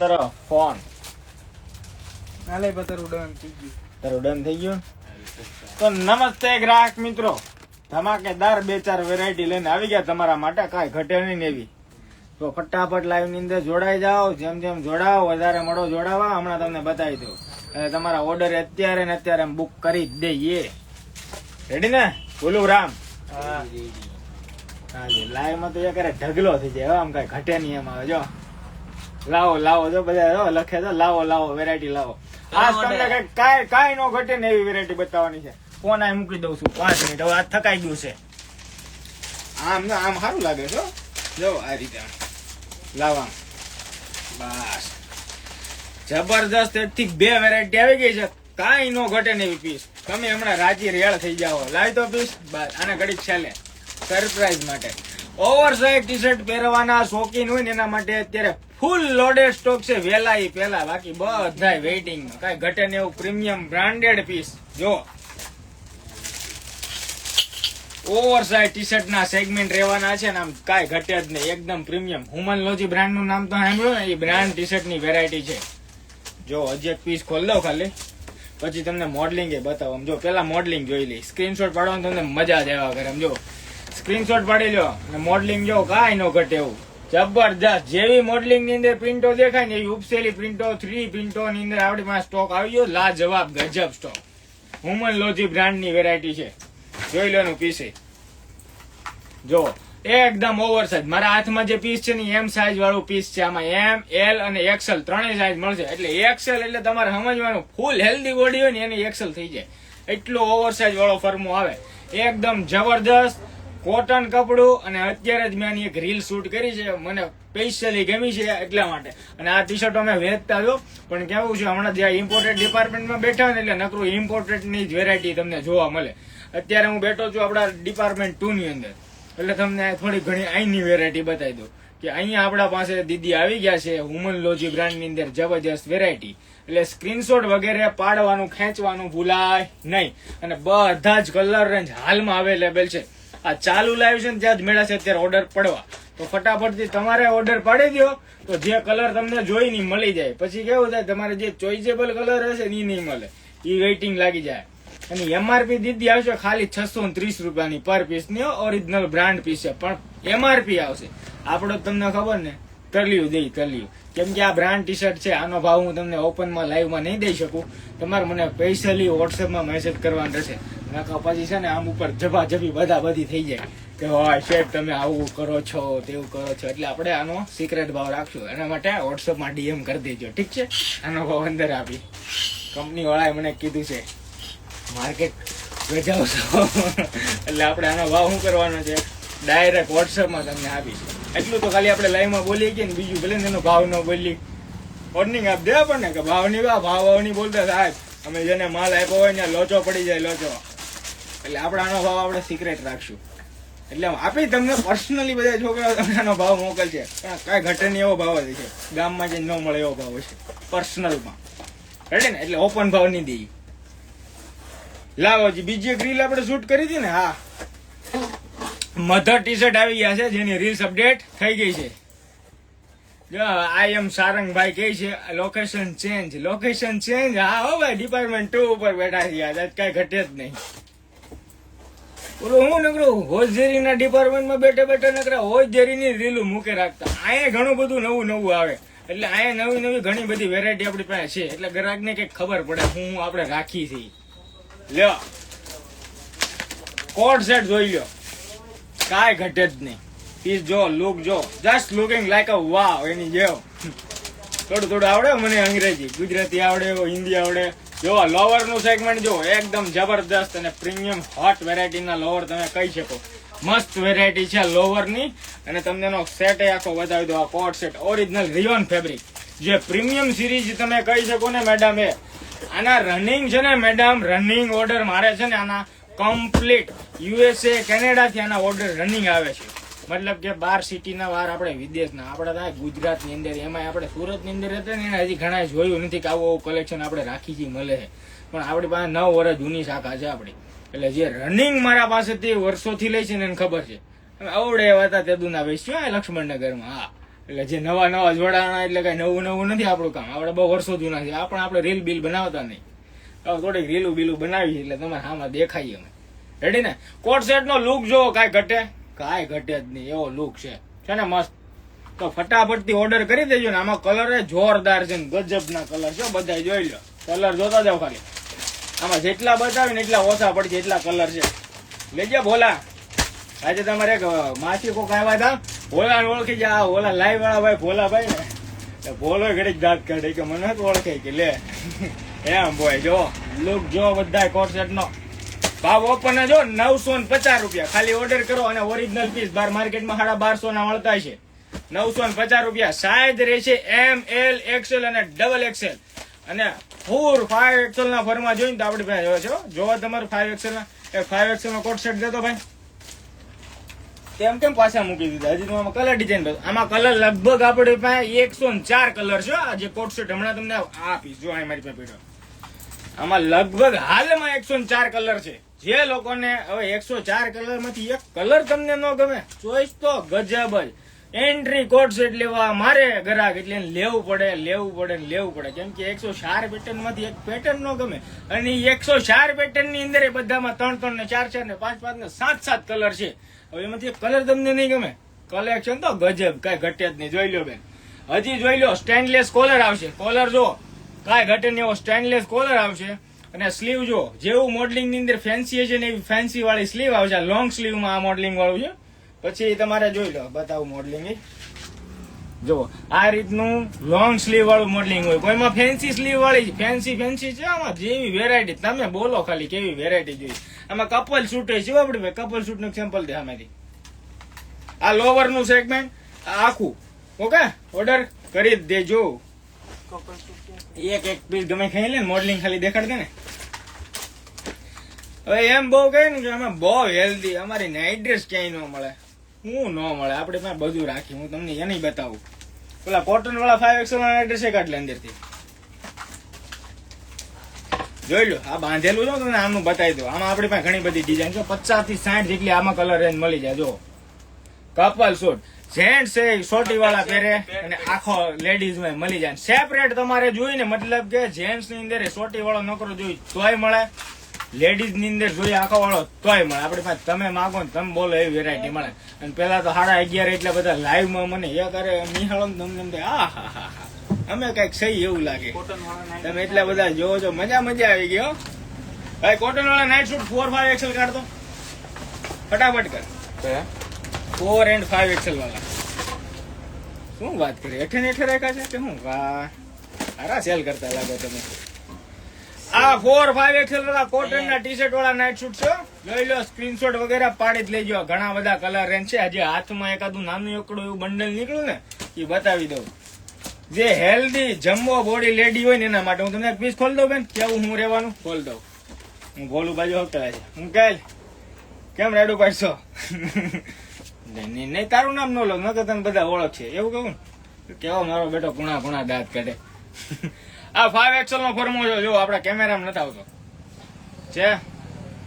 Phone હાલે તારું done થઈ ગયું. તારું ડન થઈ ગયું. તો નમસ્તે ગ્રાહક મિત્રો, ધમાકેદાર 2-4 વેરાયટી લઈને આવી ગયા તમારા માટે, કાંઈ ઘટે નહીં એવી. તો ફટાફટ લાઈવ ની અંદર જોડાઈ જાઓ, જેમ જેમ જોડાવો વધારે મળો જોડાવા, હમણાં તમને બતાવી દઉં. અને તમારા ઓર્ડર અત્યારે ને અત્યારે બુક કરી જ દઈએ. રેડી ને? બોલું રામ? હા લાઈવ માં તો એ કરે ઢગલો થઈ જાય, આમ કઈ ઘટે નહીં એમ આવે. જો લાવો લાવો, જો બધા લખે તો લાવો લાવો વેરાયટી લાવો. આજ તમને કાંઈ નો ઘટે ને એવી વેરાયટી બતાવવાની છે. ફોન આ મૂકી દઉં છું 5 મિનિટ, હવે આ થકાઈ ગયું છે. આમ સારું લાગે છે. જો આ રીતે લાવા, બસ જબરદસ્ત. 1 થી 2 વેરાયટી આવી ગઈ છે, કાંઈ નો ઘટે ને એવી પીસ. તમે હમણાં રાજી રેળ થઈ જાઓ. લાવી તો પીસ, બસ આને ઘડીક છેલ્લે સરપ્રાઈઝ માટે. ઓવરસાઇઝ ટી શર્ટ પહેરવાના શોખીન હોય ને એના માટે અત્યારે ફૂલ લોડેડ સ્ટોક છે. વેલા પેલા, બાકી બધા વેઇટિંગ. કઈ ઘટે ને એવું પ્રીમિયમ બ્રાન્ડેડ પીસ. જો ઓવરસાઇઝ ટી શર્ટ ના સેગમેન્ટ રહેવાના છે ને, આમ કાંઈ ઘટે જ નહીં, એકદમ પ્રીમિયમ. હુમનલોજી બ્રાન્ડ નું નામ તો સાંભળ્યું ને, એ બ્રાન્ડ ટી શર્ટ ની વેરાયટી છે. જો હજી એક પીસ ખોલ દઉં ખાલી, પછી તમને મોડલિંગ એ બતાવો. જો પેલા મોડલિંગ જોઈ લઈ, સ્ક્રીનશોટ પાડવાનું તમને મજા જ આવ્યા કરે. જો સ્ક્રીનશોટ પાડી લો અને મોડલિંગ જો કાંઈ નો ઘટે એવું જબરદસ્ત. જેવી મોડલિંગ ની અંદર પ્રિન્ટો દેખાય ને એવી ઉપસેલી પ્રિન્ટો, 3 પ્રિન્ટો ની અંદર આપણી પાસે સ્ટોક આવી ગયો. લાજવાબ ગજબ સ્ટોક. હુમનલોજી બ્રાન્ડ ની વેરાયટી છે. જોઈ લો પીસ, જો એકદમ ઓવરસાઇઝ. મારા હાથમાં જે પીસ છે ને એમ સાઈઝ વાળું પીસ છે. આમાં એમ, એલ અને એક્સેલ ત્રણેય સાઈઝ મળશે. એટલે એક્સેલ એટલે તમારે સમજવાનું, ફૂલ હેલ્ધી બોડી હોય ને એની એક્સેલ થઈ જાય, એટલો ઓવરસાઇઝ વાળો ફરમો આવે. એકદમ જબરદસ્ત કોટન કપડું. અને અત્યારે જ મેં આની એક રીલ શૂટ કરી છે, મને સ્પેશિયલી ગમી છે એટલા માટે. અને આ ટી શર્ટ અમે વેચતા જો, પણ કેવું છે હમણાં જ્યાં ઇમ્પોર્ટેડ ડિપાર્ટમેન્ટમાં બેઠા હોય ને, એટલે નકરું ઇમ્પોર્ટેડ ની જ વેરાયટી તમને જોવા મળે. અત્યારે હું બેઠો છું આપણા ડિપાર્ટમેન્ટ 2 ની અંદર, એટલે તમને થોડી ઘણી અહીંની વેરાયટી બતાવી દઉં કે અહીંયા આપણા પાસે દીદી આવી ગયા છે હુમનલોજી બ્રાન્ડ ની અંદર જબરજસ્ત વેરાયટી. એટલે સ્ક્રીનશોટ વગેરે પાડવાનું, ખેંચવાનું ભૂલાય નહીં. અને બધા જ કલર રેન્જ હાલમાં અવેલેબલ છે. આ ચાલુ લાઈવ છે ને ત્યાં જ મેળા છે અત્યારે ઓર્ડર પડવા. તો ફટાફટથી તમારે ઓર્ડર પાડી દો, તો જે કલર તમને જોઈ નહીં મળી જાય. પછી કેવું થાય, તમારે જે ચોઇસેબલ કલર હશે ને એ નહીં મળે, એ વેઇટિંગ લાગી જાય. અને એમઆરપી દીદી આવશે ખાલી 630 રૂપિયાની પર પીસ ની. ઓરિજિનલ બ્રાન્ડ પીસ છે, પણ એમઆરપી આવશે આપણો તમને ખબર ને, તલિયું દઈ તલિયું. કેમ કે આ બ્રાન્ડ ટી શર્ટ છે, આનો ભાવ હું તમને ઓપનમાં લાઈવમાં નહીં દઈ શકું. તમારે મને સ્પેશિયલી વોટ્સએપમાં મેસેજ કરવાનો રહેશે. નકા પછી છે ને આમ ઉપર જબી બધી થઈ જાય કે હોય શેઠ તમે આવું કરો છો તેવું કરો છો. એટલે આપણે આનો સિક્રેટ ભાવ રાખશું. એના માટે વોટ્સએપમાં ડીએમ કરી દેજો, ઠીક છે? આનો ભાવ અંદર આપી, કંપની વાળાએ મને કીધું છે માર્કેટ વેચાવશો એટલે આપણે આનો ભાવ શું કરવાનો છે, ડાયરેક્ટ વોટ્સએપમાં તમને આપીશ. એટલું તો ખાલી આપણે લાઈવમાં બોલીએ કે બીજું ભલે એનો ભાવ ન બોલી, વોર્નિંગ આપ દે આપણને કે ભાવની ભાવ નહીં બોલતા સાહેબ, અમે જેને માલ આપ્યો હોય ને લોચો પડી જાય લોચો. એટલે આપણે આનો ભાવ આપણે સિક્રેટ રાખશું. એટલે આપી તમને પર્સનલી બધા છોકરાઓ તમને આનો ભાવ મોકલશે, પણ કાંઈ ઘટે નહીં એવો ભાવ જ છે. ગામમાં જે ન મળે એવો ભાવ હશે પર્સનલમાં, રેડી ને? એટલે ઓપન ભાવ નહીં દઈએ. લાવો જી બીજી એક રીલ આપણે શૂટ કરી હતી ને, હા મધર ટી શર્ટ આવી ગયા છે, જેની રીલ્સ અપડેટ થઈ ગઈ છે. આઈ એમ સારંગભાઈ કહે છે લોકેશન ચેન્જ. હા હો ભાઈ, ડિપાર્ટમેન્ટ 2 ઉપર બેઠા છીએ, કઈ ઘટે જ નહીં. બોલો હું નકરું હોજરી ના ડિપાર્ટમેન્ટમાં બેઠા નકરા હોજરી ની રીલું મૂકે રાખતા. અહીંયા ઘણું બધું નવું આવે, એટલે અહીંયા નવી ઘણી બધી વેરાયટી આપણી પાસે છે. એટલે ગ્રાહક ને કઈક ખબર પડે હું આપણે રાખી છે. લ્યો કોટ સેટ જોઈ લ્યો, કાંઈ ઘટે જ નહીં. પીસ જો, લુક જો, જસ્ટ લુકિંગ લાઈક અ વાવ. એની જેવ થોડું આવડે મને, અંગ્રેજી ગુજરાતી આવડે, હિન્દી આવડે. જો લોવર નું સેગમેન્ટ જો એકદમ જબરદસ્ત અને પ્રીમિયમ હોટ વેરાયટી ના લોવર તમે કહી શકો. મસ્ત વેરાયટી છે લોવર ની. અને તમને એનો સેટ આખો બતાવી દો. આ coat set original rayon fabric, જે પ્રીમિયમ સિરીઝ તમે કહી શકો ને મેડમ. આના રનિંગ છે ને મેડમ, રનિંગ ઓર્ડર મારે છે ને આના કમ્પ્લીટ યુએસએ કેનેડા થી આના ઓર્ડર રનિંગ આવે છે. મતલબ કે 12 સિટીના વાર, આપણે વિદેશના, આપણે થાય ગુજરાત ની અંદર, એમાં આપણે સુરત ની અંદર હતા ને હજી ઘણા જોયું નથી કે આવું કલેક્શન આપણે રાખી છે મળે છે. પણ આપણી પાસે 9 વર્ષ જૂની શાખા છે આપણી. એટલે જે રનિંગ મારા પાસેથી વર્ષોથી લે છે ને એને ખબર છે. આવડે એવા હતા તે દુના ભાઈ શું લક્ષ્મણનગરમાં. હા એટલે જે નવા જોડાણા એટલે કઈ નવું નથી આપણું કામ. આપણે બહુ વર્ષો જૂના છે. આપણે રીલ બિલ બનાવતા નહીં. હવે થોડીક રીલું બીલું બનાવી એટલે તમારે આમાં દેખાઈએ અમે. રેડી ને? કોટ સેટ નો લુક જોવો, કાંઈ ઘટે જ નહીં એવો લુક છે ને મસ્ત. તો ફટાફટથી ઓર્ડર કરી દેજો ને. આમાં કલર જોરદાર છે ને ગજબના કલર છે. બધા જોઈ લો, કલર જોતા જાવ ખાલી. આમાં જેટલા બતાવે ને એટલા ઓછા પડશે, એટલા કલર છે. લેજે ભોલા. આજે તમારે એક માસી કોક આવ્યા હતા, ભોલા ઓળખી જાય. ઓલા લાઈવ વાળા ભાઈ ભોલાભાઈ ને, ભોલો ઘડીક દાંત કાઢે કે મને જ ઓળખે કે લે એમ બોય. જો લુક જો બધા કોટ સેટ નો ભાવ ઓપન જો 950 રૂપિયા. ખાલી ઓર્ડર કરો અને ઓરિજિનલ પીસ બાર માર્કેટમાં 1250 ના મળતા છે. 950 રૂપિયા. સાઈઝ રહેશે ML, XL અને XXL અને 5XL ના ફરમાં જોઈને તો આપડી પાસે જોવા તમારું 5XL ના. 5XL નો કોટ સેટ દેતો ભાઈ. કેમ પાછા મૂકી દીધા? હજી તો કલર ડિઝાઇન. આમાં કલર લગભગ આપડે પાસે 104 કલર છે. આ જે કોટ સેટ હમણાં તમને આપીશ જો મારી પાસે પીડો. આમાં લગભગ હાલમાં 104 કલર છે. જે લોકોને હવે 104 કલર માંથી એક કલર તમને ન ગમે, ચોઈસ તો ગજબ જ. એન્ટ્રી કોટ સેટ લેવા મારે ગ્રાહક એટલે લેવું પડે. કેમ કે 104 પેટર્ન માંથી એક પેટર્ન ન ગમે અને 104 પેટર્ન ની અંદર બધામાં 3 ને 4 ને 5 ને 7 કલર છે. હવે એમાંથી એક કલર તમને નહીં ગમે, કલેક્શન તો ગજબ, કઈ ઘટે જ નહીં. જોઈ લો બેન, હજી જોઈ લો. સ્ટેનલેસ કોલર આવશે. કોલર જો કાંઈ ઘટે નહીં એવો સ્ટેનલેસ કોલર આવશે. અને સ્લીવ જો જેવું મોડલિંગ ની અંદર ફેન્સી છે ને એવી ફેન્સી વાળી સ્લીવ આવશે. લોંગ સ્લીવ માં આ મોડલિંગ વાળું છે. પછી તમારે જોઈ લો, બતાવું મોડલિંગ જો આ રીતનું લોંગ સ્લીવ વાળું મોડલિંગ હોય. કોઈમાં ફેન્સી સ્લીવ વાળી ફેન્સી છે. આમાં જેવી વેરાયટી તમે બોલો ખાલી કેવી વેરાયટી જોઈએ. આમાં કપલ શૂટ છે આપડે. કપલ શૂટ નું સેમ્પલ દે આમાંથી. આ લોવર નું સેગમેન્ટ આખું ઓકે. ઓર્ડર કરી જ દેજો. એક પીસ ગમે ખાઈ લે ને, મોડલિંગ ખાલી દેખાડ દે ને. હવે એમ બહુ કહે ને કે અમે બહુ હેલ્ધી, અમારી નાઇટ ડ્રેસ ક્યાંય ન મળે. હું ન મળે, આપણે પાસે બધું રાખી. હું તમને એ નહીં બતાવું. પેલા કોટન વાળા 5XL નાઇટ ડ્રેસ કાઢ લે અંદરથી. જોઈ લો આ બાંધેલું છે તમને આમનું બતાવી દો. આમાં આપણી પાસે ઘણી બધી ડિઝાઇન છે. 50 થી 60 જેટલી આમાં કલર રેન્જ મળી જાય. જો કપલ શૂટ જેન્ટ્સ છે સોટી વાળા પહેરે અને આખો લેડીઝ માં મળી જાય. સેપરેટ તમારે જોઈ ને, મતલબ કે જેન્ટ્સ ની અંદર સોટી વાળો નોકરો જોઈ તોય મળે, લેડીઝ ની અંદર જોઈએ આખો વાળો તોય મળે. આપડી પાસે તમે માગો ને તમે બોલો એવી વેરાયટી મળે. અને પેલા તો 11:30 એટલે બધા લાઈવ માં મને એ કરે નિહાળો ને તમને અમે કઈક સહી એવું લાગે. તમે એટલા બધા જોવો છો, મજા આવી ગયો ભાઈ. કોટન વાળા નાઇટ શૂટ 4, 5XL કાઢતો ફટાફટ કર. 4 and 5XL વાળા શું વાત કરી? હેઠે રાખ્યા છે કે શું? વાહ, સારા સેલ કરતા લાગો તમે. આ 4, 5XL વાળા કોટન ના ટી શર્ટ વાળા નાઇટ શૂટ છે. જોઈ લો, સ્ક્રીનશોટ વગેરે પાડી જ લેજો. ઘણા બધા કલર રેન્જ છે. હજી હાથમાં એકાદું નાનું એકડું એવું બંડલ નીકળ્યું ને એ બતાવી દઉં. જે હેલ્ધી જમ્બો બોડી લેડી હોય ને એના માટે. હું તમને એક પીસ ખોલ દઉં બેન, કેવું હું રહેવાનું ખોલ દઉં. હું ભોલું બાજુ હકતા છે. હું કાલ કેમ રેડું પાડશો? નહીં તારું નામ ન લો, નકર તને બધા ઓળખ છે એવું કહું. કેવો મારો બેટો કુણા દાંત કાઢે. આ 5XL નો ફરમો જો આપડા કેમેરામાં નથી આવતો છે.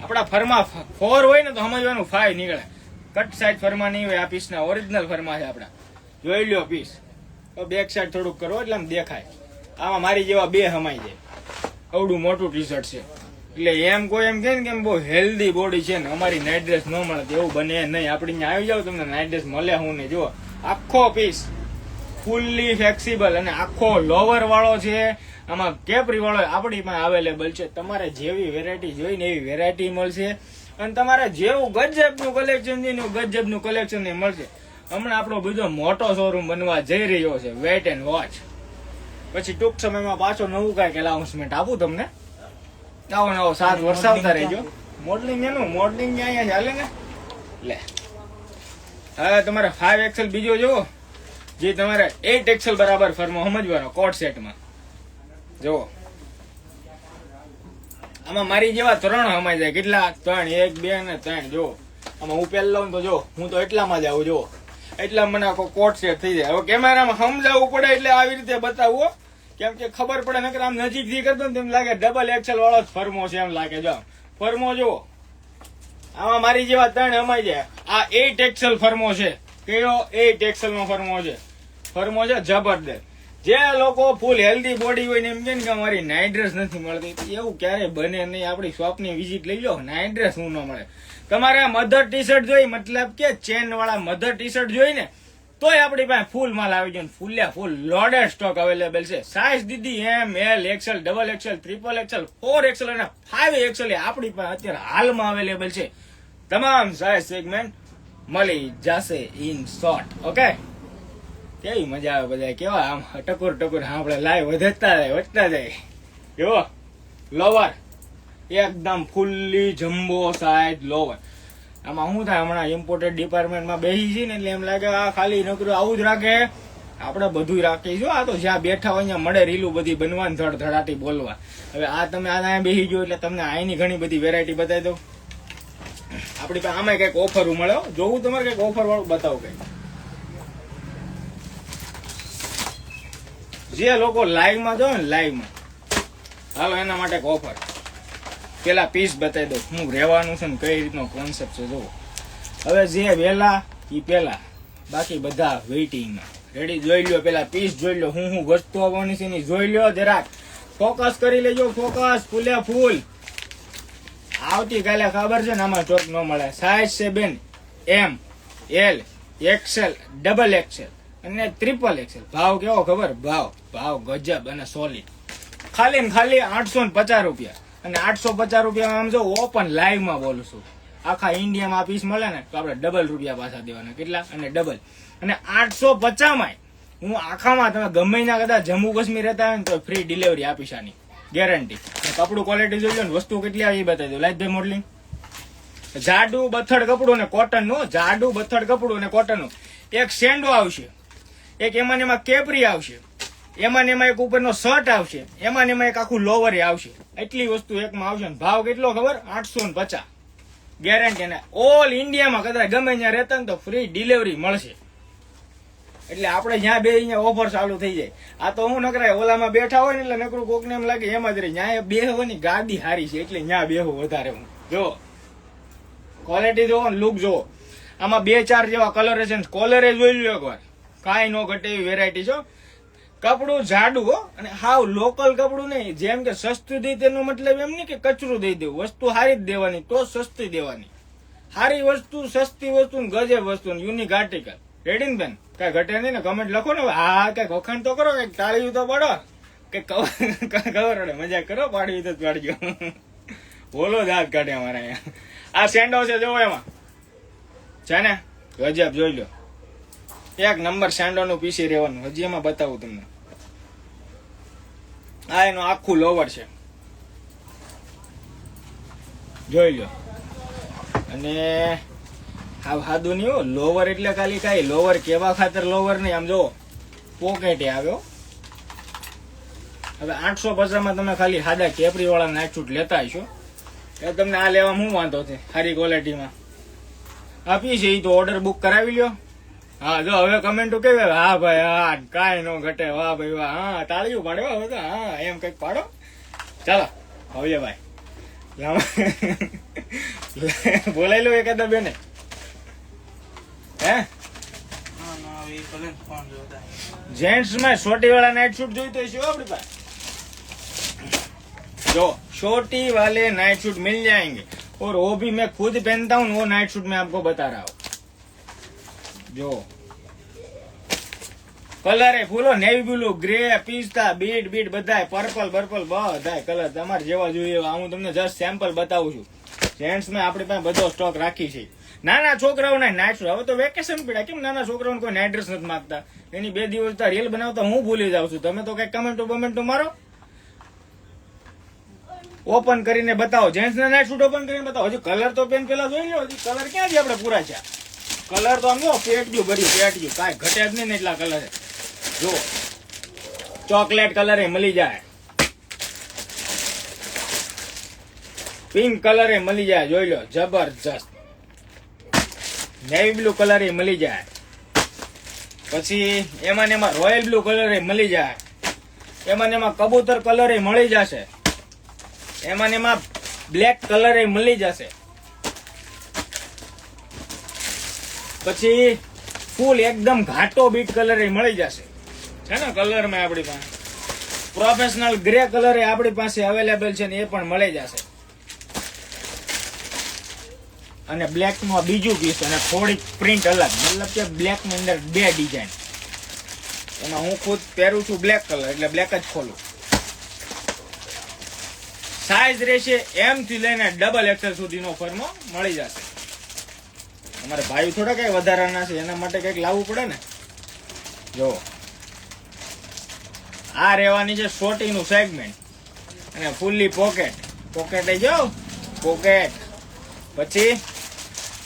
આપડા ફરમા 4 હોય ને તો સમજવાનું 5 નીકળે. કટ સાઈડ ફરમા નહીં હોય. આ પીસ ના ઓરિજિનલ ફરમા છે આપડા. જોઈ લ્યો પીસ. તો બેક સાઈડ થોડુંક કરો એટલે આમ દેખાય. આમાં મારી જેવા 2 હમાઈ જાય. અવડું મોટું ટી શર્ટ છે. એટલે એમ કોઈ એમ કે ને કે બહુ હેલ્ધી બોડી છે ને અમારી નાઇટ ડ્રેસ ન મળે એવું બને નહીં. આપડી ત્યાં આવી જાવ તમને નાઇટ ડ્રેસ મળે. હું ને જુઓ આખો પીસ ફૂલ્લી ફ્લેક્સિબલ અને આખો લોવર વાળો છે. આમાં કેપરી વાળો આપણી પાસે અવેલેબલ છે. તમારે જેવી વેરાયટી જોઈ ને એવી વેરાયટી મળશે. અને તમારે જેવું ગજબનું કલેક્શન મળશે. હમણાં આપણો બીજો મોટો શોરૂમ બનવા જઈ રહ્યો છે, વેટ એન્ડ વોચ. પછી ટૂંક સમયમાં પાછો નવું કઈક એનાઉન્સમેન્ટ આપું તમને. નવો 7 વર્ષ આવતા રહેજો. મોડલિંગ અહીંયા ચાલે ને. લે હવે તમારે 5XL બીજો જોવો, જે તમારે 8XL બરાબર ફરમો સમજવાનો કોટ સેટમાં. જુઓ આમાં મારી જેવા 3 હમાઈ જાય. કેટલા? 3, 1, 2 ને 3. જો આમાં હું પહેલા લઉં તો જો હું તો એટલામાં જ આવું. જો એટલા મને આખો કોટ સેટ થઈ જાય. હવે કેમેરામાં સમજાવવું પડે એટલે આવી રીતે બતાવવું, કેમ કે ખબર પડે. નકર આમ નજીક થી કરતો ને તેમ લાગે XXL વાળો જ ફરમો છે એમ લાગે. જો ફરમો જુઓ આમાં મારી જેવા 3 હમાઈ જાય. આ 8XL ફરમો છે. કયો? 8XL નો ફરમો છે. ફર્મો છે જબરદસ્ત. જે લોકો ફૂલ હેલ્ધી બોડી હોય ને એમ કે ને કે અમારી નાઇટ ડ્રેસ નથી મળતી, એવું ક્યારેય બને નહીં. આપણી શોપની વિઝિટ લઈ લો, નાઇટ ડ્રેસ હું ન મળે. તમારે મધર ટી શર્ટ જોઈ, મતલબ કે ચેન વાળા મધર ટી શર્ટ જોઈ ને તોય આપણી પાસે ફૂલ માલ આવી જાય. ફૂલ્યા ફૂલ લોડેડ સ્ટોક અવેલેબલ છે. સાઇઝ દીધી M, L, XL, double XL, triple XL, 4XL અને 5XL આપણી પાસે અત્યારે હાલમાં અવેલેબલ છે. તમામ સાઇઝ સેગમેન્ટ મળી જશે ઇન શોર્ટ. ઓકે, કેવી મજા આવે, બધા કેવા આમ ટકોર ટકોર આપણે લાઈવ વધતા જાય. કેવો લોવર, એકદમ ફૂલ્લી જમ્બો સાઇઝ લોવર. આમાં શું થાય, હમણાં ઇમ્પોર્ટેડ ડિપાર્ટમેન્ટમાં બેસી છે ને એટલે એમ લાગે આ ખાલી નકરું આવું જ રાખે. આપણે બધું રાખીશું. આ તો જ્યાં બેઠા હોય અહીંયા મળે રીલું બધી બનવાની, ધડધડાટી બોલવા. હવે આ તમે આ બેસી ગયો એટલે તમને આની ઘણી બધી વેરાયટી બતાવી દઉં. આપણી પાસે આમાં કઈક ઓફર મળે. જોવું તમારે કઈક ઓફર વાળું બતાવો કઈક. જે લોકો લાઈવમાં જો ને લાઈવમાં, હાલો એના માટે ઓફર. પેલા પીસ બતાવી દઉં હું રહેવાનું છે ને કઈ રીતનો કોન્સેપ્ટ છે. જોવો હવે જે વેલા એ પેલા, બાકી બધા વેઇટિંગમાં. રેડી, જોઈ લો પેલા પીસ જોઈ લો, હું વસ્તુ આવવાની છે એની જોઈ લો. જરાક ફોકસ કરી લેજો, ફોકસ ફૂલે ફૂલ. આવતીકાલે ખબર છે ને આમાં સ્ટોક ન મળે. સાઇઝ છે બેન એમ, એલ, એક્સેલ, ડબલ એક્સેલ અને ટ્રિપલ એક્સેલ. ભાવ કેવો ખબર, ભાવ ગજબ અને સોલિડ. ખાલી ને ખાલી 850 રૂપિયા. અને 850 રૂપિયા આમ જો ઓપન લાઈવ માં બોલું છું, આખા ઇન્ડિયામાં આ પીસ મળે ને તો આપણે ડબલ રૂપિયા પાછા દેવાના. કેટલા? અને ડબલ. અને 850 માં હું આખામાં તમે ગમે ના કદાચ જમ્મુ કાશ્મીર રહેતા હોય ને તો ફ્રી ડિલિવરી આપીશ, આની ગેરંટી. કપડું ક્વોલિટી જોઈ લો ને, વસ્તુ કેટલી આવી બતાવી દો. લાઈટ મોડલિંગ, જાડું બથડ કપડું ને કોટન નું, જાડું બથડ કપડું ને કોટન નું. એક સેન્ડો આવશે, એક એમાં કેપરી આવશે, એમાં એક ઉપરનો શર્ટ આવશે, એમાં એક આખું લોવર આવશે. એટલી વસ્તુ એકમાં આવશે ને ભાવ કેટલો ખબર, 850 ગેરંટી. અને ઓલ ઇન્ડિયામાં કદાચ ગમે ત્યાં રહેતા ને તો ફ્રી ડિલિવરી મળશે. એટલે આપણે જ્યાં બે અહીંયા ઓફર ચાલુ થઈ જાય. આ તો હું નકરાય ઓલામાં બેઠા હોય ને એટલે નકરું કોક ને એમ લાગે એમાં જ રહી. ત્યાં બેહવાની ગાદી હારી છે એટલે ત્યાં બેહું વધારે. હું જો ક્વોલિટી જોવો ને, લુક જોવો. આમાં 2-4 જેવા કલર છે, કોલરે જોઈ લો એકવાર. કાંઈ નો ઘટે એવી વેરાયટી છો. કપડું જાડું હો, અને હાવ લોકલ કપડું નહીં. જેમ કે સસ્તું દે તેનો મતલબ એમ નહીં કે કચરું દઈ દેવું. વસ્તુ સારી જ દેવાની, તો સસ્તી દેવાની. સારી વસ્તુ, સસ્તી વસ્તુ, ગજબ વસ્તુ, યુનિક આર્ટિકલ. રેડી ને બેન? કઈ ઘટે નહીં ને? કમેન્ટ લખો ને. હા, કઈક વખાણ તો કરો, કઈક તાળીયું તો પાડો, કઈક ખબર પડે. મજાક કરો, પાડવી તો પાડજો. બોલો દાંત કાઢે અમારે અહીંયા. આ સેન્ડો છે જોવો, એમાં છે ને ગજબ. જોઈ લો, એક નંબર સેન્ડો નું પીસી રહેવાનું. હજી એમાં બતાવું તમને. આ એનું આખું લોવર છે, જોઈ લો. અને આ સાદું નહીં હો લોવર, એટલે ખાલી કઈ લોવર કેવા ખાતર લોવર નહીં. આમ જો પોકેટે આવ્યો. હવે 850 માં તમે ખાલી સાદા કેપરી વાળા નાઇટ શૂટ લેતા હશો, એ તમને આ લેવામાં શું વાંધો છે? સારી ક્વોલિટીમાં આપી છે, એ તો ઓર્ડર બુક કરાવી લ્યો. હા, જો હવે કમેન્ટો કેવી, હા ભાઈ હા, કાંઈ નો ઘટે, વાહ ભાઈ વાહ, હા તાળીયું પાડો, હવે તો હા એમ કઈક પાડો. ચાલો હવે ભાઈ બોલાઈ લો એકાદા બેને. હે जेंट्स में छोटी वाला नाइट सूट જોઈતો છે આપણી પાસે. जो छोटी वाले नाइट सूट मिल जाएंगे, और वो भी मैं खुद पहनता हूँ. वो नाइट सूट मैं आपको बता रहा हूँ. जो कलर है फूलो, नेवी ब्लू, ग्रे, पिस्ता, बीट बीट बधाय, पर्पल पर्पल बधाय कलर તમારે જેવા જોઈએ એવા. હું તમને જસ્ટ સેમ્પલ બતાવું છું. જેન્ટ્સ માં આપણી પાસે બધો સ્ટોક રાખી છે. નાના છોકરાઓને નાઇટ સૂટ, હવે તો વેકેશન પડ્યા, કેમ નાના છોકરાઓને કોઈ નાઇટ ડ્રેસ નથી માંગતા? એની 2 દિવસ રીલ બનાવતા હું ભૂલી જાઉં છું. તમે તો કઈ કમેન્ટો મારો, ઓપન કરીને બતાવો. જેન્ટ્સ ના નાઇટ સૂટ ઓપન કરીને બતાવો. હજી કલર તો પેન પેલા જોઈ લો. હજી કલર ક્યાં છે આપણે પૂરા છે? કલર તો આમ જો પેટજું ભર્યું, પેટજું કાંઈ ઘટે જ નહીં ને એટલા કલર છે. જો ચોકલેટ કલર એ મળી જાય, પિંક કલર એ મળી જાય, જોઈ લો જબરજસ્ત. નેવી બ્લુ કલર એ મળી જાય. પછી એમાં ને એમાં રોયલ બ્લુ કલર એ મળી જાય. એમાં ને એમાં કબૂતર કલર એ મળી જશે. એમાં ને એમાં બ્લેક કલર એ મળી જશે. પછી ફૂલ એકદમ ઘાટો બીટ કલર એ મળી જશે છે ને કલરમાં આપણી પાસે પ્રોફેશનલ ગ્રે કલર એ આપણી પાસે અવેલેબલ છે ને એ પણ મળી જશે અને બ્લેક નું આ બીજું પીસ અને થોડીક પ્રિન્ટ અલગ મતલબ કે બ્લેક ની અંદર 2 ડિઝાઇન એમાં હું ખુદ પહેરું છું બ્લેક કલર એટલે બ્લેક જ ખોલું સાઈઝ રહેશે એમ થી લઈને ડબલ એક્સેલ સુધીનો ફર્મો મળી જશે અમારે ભાઈ થોડા કઈ વધારાના છે એના માટે કઈક લાવવું પડે ને જો આ રહેવાની છે શોર્ટી નું સેગમેન્ટ અને ફૂલ્લી પોકેટ જો પોકેટ પછી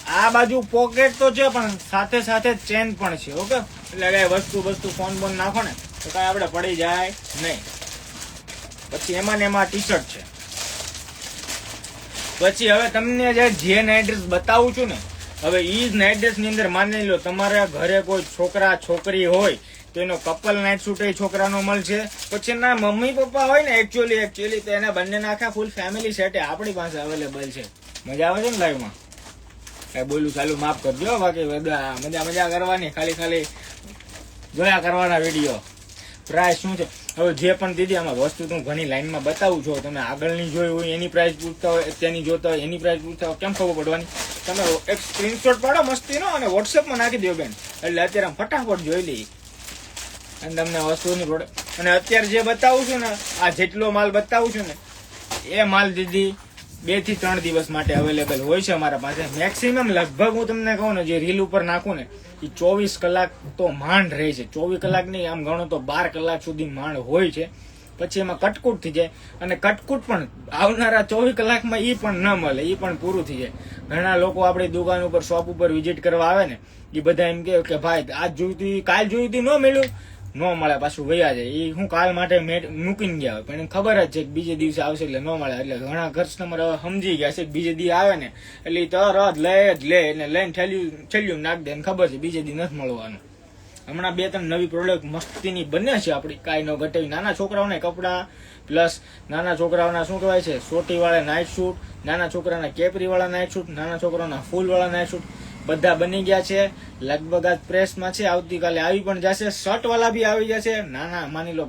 આ બાજુ પોકેટ તો છે પણ સાથે સાથે ચેન પણ છે ઓકે એટલે કઈ વસ્તુ ફોન બોન નાખો ને તો કઈ આપણે પડી જાય નહીં પછી એમાં ને એમાં ટી શર્ટ છે પછી હવે તમને જે નાઇટ ડ્રેસ બતાવું છું ને હવે ઈ જ નાઇટ ડ્રેસ ની અંદર માની લો તમારા ઘરે કોઈ છોકરા છોકરી હોય તો એનો કપલ નાઇટ સૂટ એ છોકરાનો મળશે પછી એના મમ્મી પપ્પા હોય ને એકચ્યુઅલી તો એના બંને આખા ફૂલ ફેમિલી સેટ આપણી પાસે અવેલેબલ છે મજા આવે છે ને લાઈવમાં કઈ બોલું ચાલુ માફ કરજો બાકી બધા મજા કરવાની ખાલી જોયા કરવાના વિડીયો પ્રાઇસ શું છે હવે જે પણ દીદી આમાં વસ્તુ હું ઘણી લાઈનમાં બતાવું છું તમે આગળની જોઈ હોય એની પ્રાઇસ પૂછતા હોય અત્યારની જોતા હોય એની પ્રાઇસ પૂછતા હોય કેમ ખબર પડવાની તમે એક સ્ક્રીનશોટ પાડો મસ્તીનો અને વોટ્સએપમાં નાખી દો બેન એટલે અત્યારે ફટાફટ જોઈ લઈ અને તમને વસ્તુની પ્રોડક્ટ અને અત્યારે જે બતાવું છું ને આ જેટલો માલ બતાવું છું ને એ માલ દીદી 2 થી 3 દિવસ માટે અવેલેબલ હોય છે અમારા પાસે મેક્સિમમ લગભગ હું તમને કહું ને જે રીલ ઉપર નાખું ને એ 24 કલાક તો માંડ રહે છે 24 કલાક નહીં આમ ગણો તો 12 કલાક સુધી માંડ હોય છે પછી એમાં કટકૂટ થઈ જાય અને કટકૂટ પણ આવનારા 24 કલાકમાં એ પણ ન મળે એ પણ પૂરું થઈ જાય ઘણા લોકો આપણી દુકાન ઉપર શોપ ઉપર વિઝિટ કરવા આવે ને એ બધા એમ કે ભાઈ આજ જોઈતી કાલ જોઈતી ન મળ્યું ન મળે પાછું વયા જાય એ હું કાલ માટે મૂકીને ગયા હોય પણ એને ખબર જ છે કે બીજે દિવસે આવશે એટલે ન મળે એટલે ઘણા કસ્ટમર હવે સમજી ગયા છે કે બીજે દી આવે ને એટલે તરત લે એટલે લઈને છેલ્યું નાખ દે ખબર છે બીજે દી નથી મળવાનું હમણાં 2-3 નવી પ્રોડક્ટ મસ્તીની બને છે આપણી કાંઈ ન ઘટે નાના છોકરાઓના કપડા પ્લસ નાના છોકરાઓના શું કહેવાય છે સોટી વાળા નાઇટ શૂટ નાના છોકરાના કેપરી વાળા નાઇટ શૂટ નાના છોકરાઓના ફૂલ વાળા નાઇટ શૂટ બધા બની ગયા છે લગભગ આજ પ્રેસમાં છે આવતીકાલે આવી પણ જશે શર્ટ વાળા બી આવી જશે નાના માની લો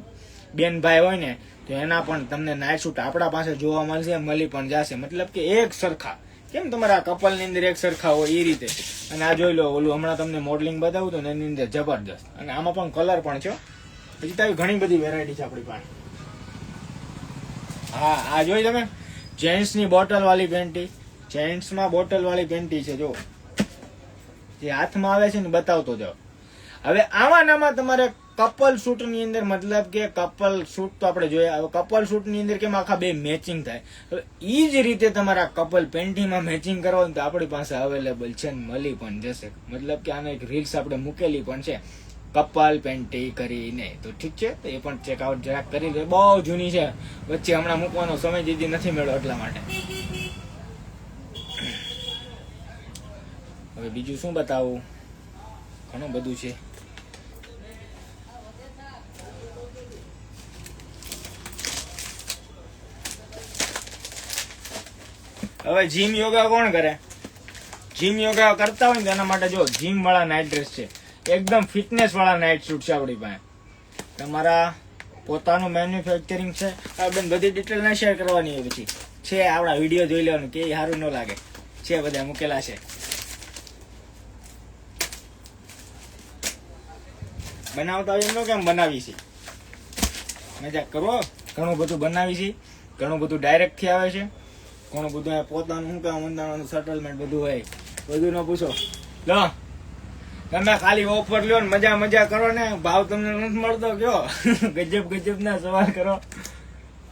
બેન ભાઈ હોય ને તો એના પણ તમને નાઇટ શૂટ આપણા પાસે જોવા મળશે મળી પણ જશે મતલબ કે એક સરખા કેમ તમારા કપલ ની અંદર એક સરખા હોય એ રીતે અને આ જોઈ લો ઓલું હમણાં તમને મોડલિંગ બતાવું તો એની અંદર જબરદસ્ત અને આમાં પણ કલર પણ છે પછી તો ઘણી બધી વેરાયટી છે આપણી પાસે હા આ જોઈ તમે જેન્ટ્સ ની બોટલ વાળી પેન્ટી જેન્ટ્સ માં બોટલ વાળી પેન્ટી છે જો જે હાથમાં આવે છે ને બતાવતો જાઓ હવે આમાં તમારે કપલ શૂટ ની અંદર મતલબ કે કપલ શૂટ તો આપણે જોયા હવે કપલ શૂટ ની અંદર કેમ આખા બે મેચિંગ થાય હવે ઈ જ રીતે તમારા કપલ પેન્ટીમાં મેચિંગ કરવાનું તો આપણી પાસે અવેલેબલ છે ને મળી પણ જશે મતલબ કે આનો એક રીલ્સ આપણે મૂકેલી પણ છે કપલ પેન્ટી કરીને તો ઠીક છે તો એ પણ ચેકઆઉટ જરાક કરી લે બહુ જૂની છે વચ્ચે હમણાં મૂકવાનો સમય દીદી નથી મળ્યો એટલા માટે હવે બીજું શું બતાવું ઘણું બધું છે હવે જીમ યોગા કોણ કરે જીમ યોગા કરતા હોય ને એના માટે જો જીમ વાળા નાઇટ ડ્રેસ છે એકદમ ફિટનેસ વાળા નાઇટ શૂટ છે આપણી પાસે તમારા પોતાનું મેન્યુફેક્ચરિંગ છે આ બેન બધી ડિટેલ ના શેર કરવાની હોય પછી છે આપણા વિડીયો જોઈ લેવાનું કે સારું ન લાગે છે બધા મૂકેલા છે બનાવતા હોય એમનો કેમ બનાવી છે મજાક કરો ઘણું બધું બનાવી છે ઘણું બધું ડાયરેક્ટ થી આવે છે ઘણું બધું પોતાનું શું કામ અંદાવાનું સેટલમેન્ટ બધું હોય બધું ન પૂછો લો તમે ખાલી ઓફર લ્યો ને મજા કરો ને ભાવ તમને નથી મળતો કયો ગજબ ના સવાલ કરો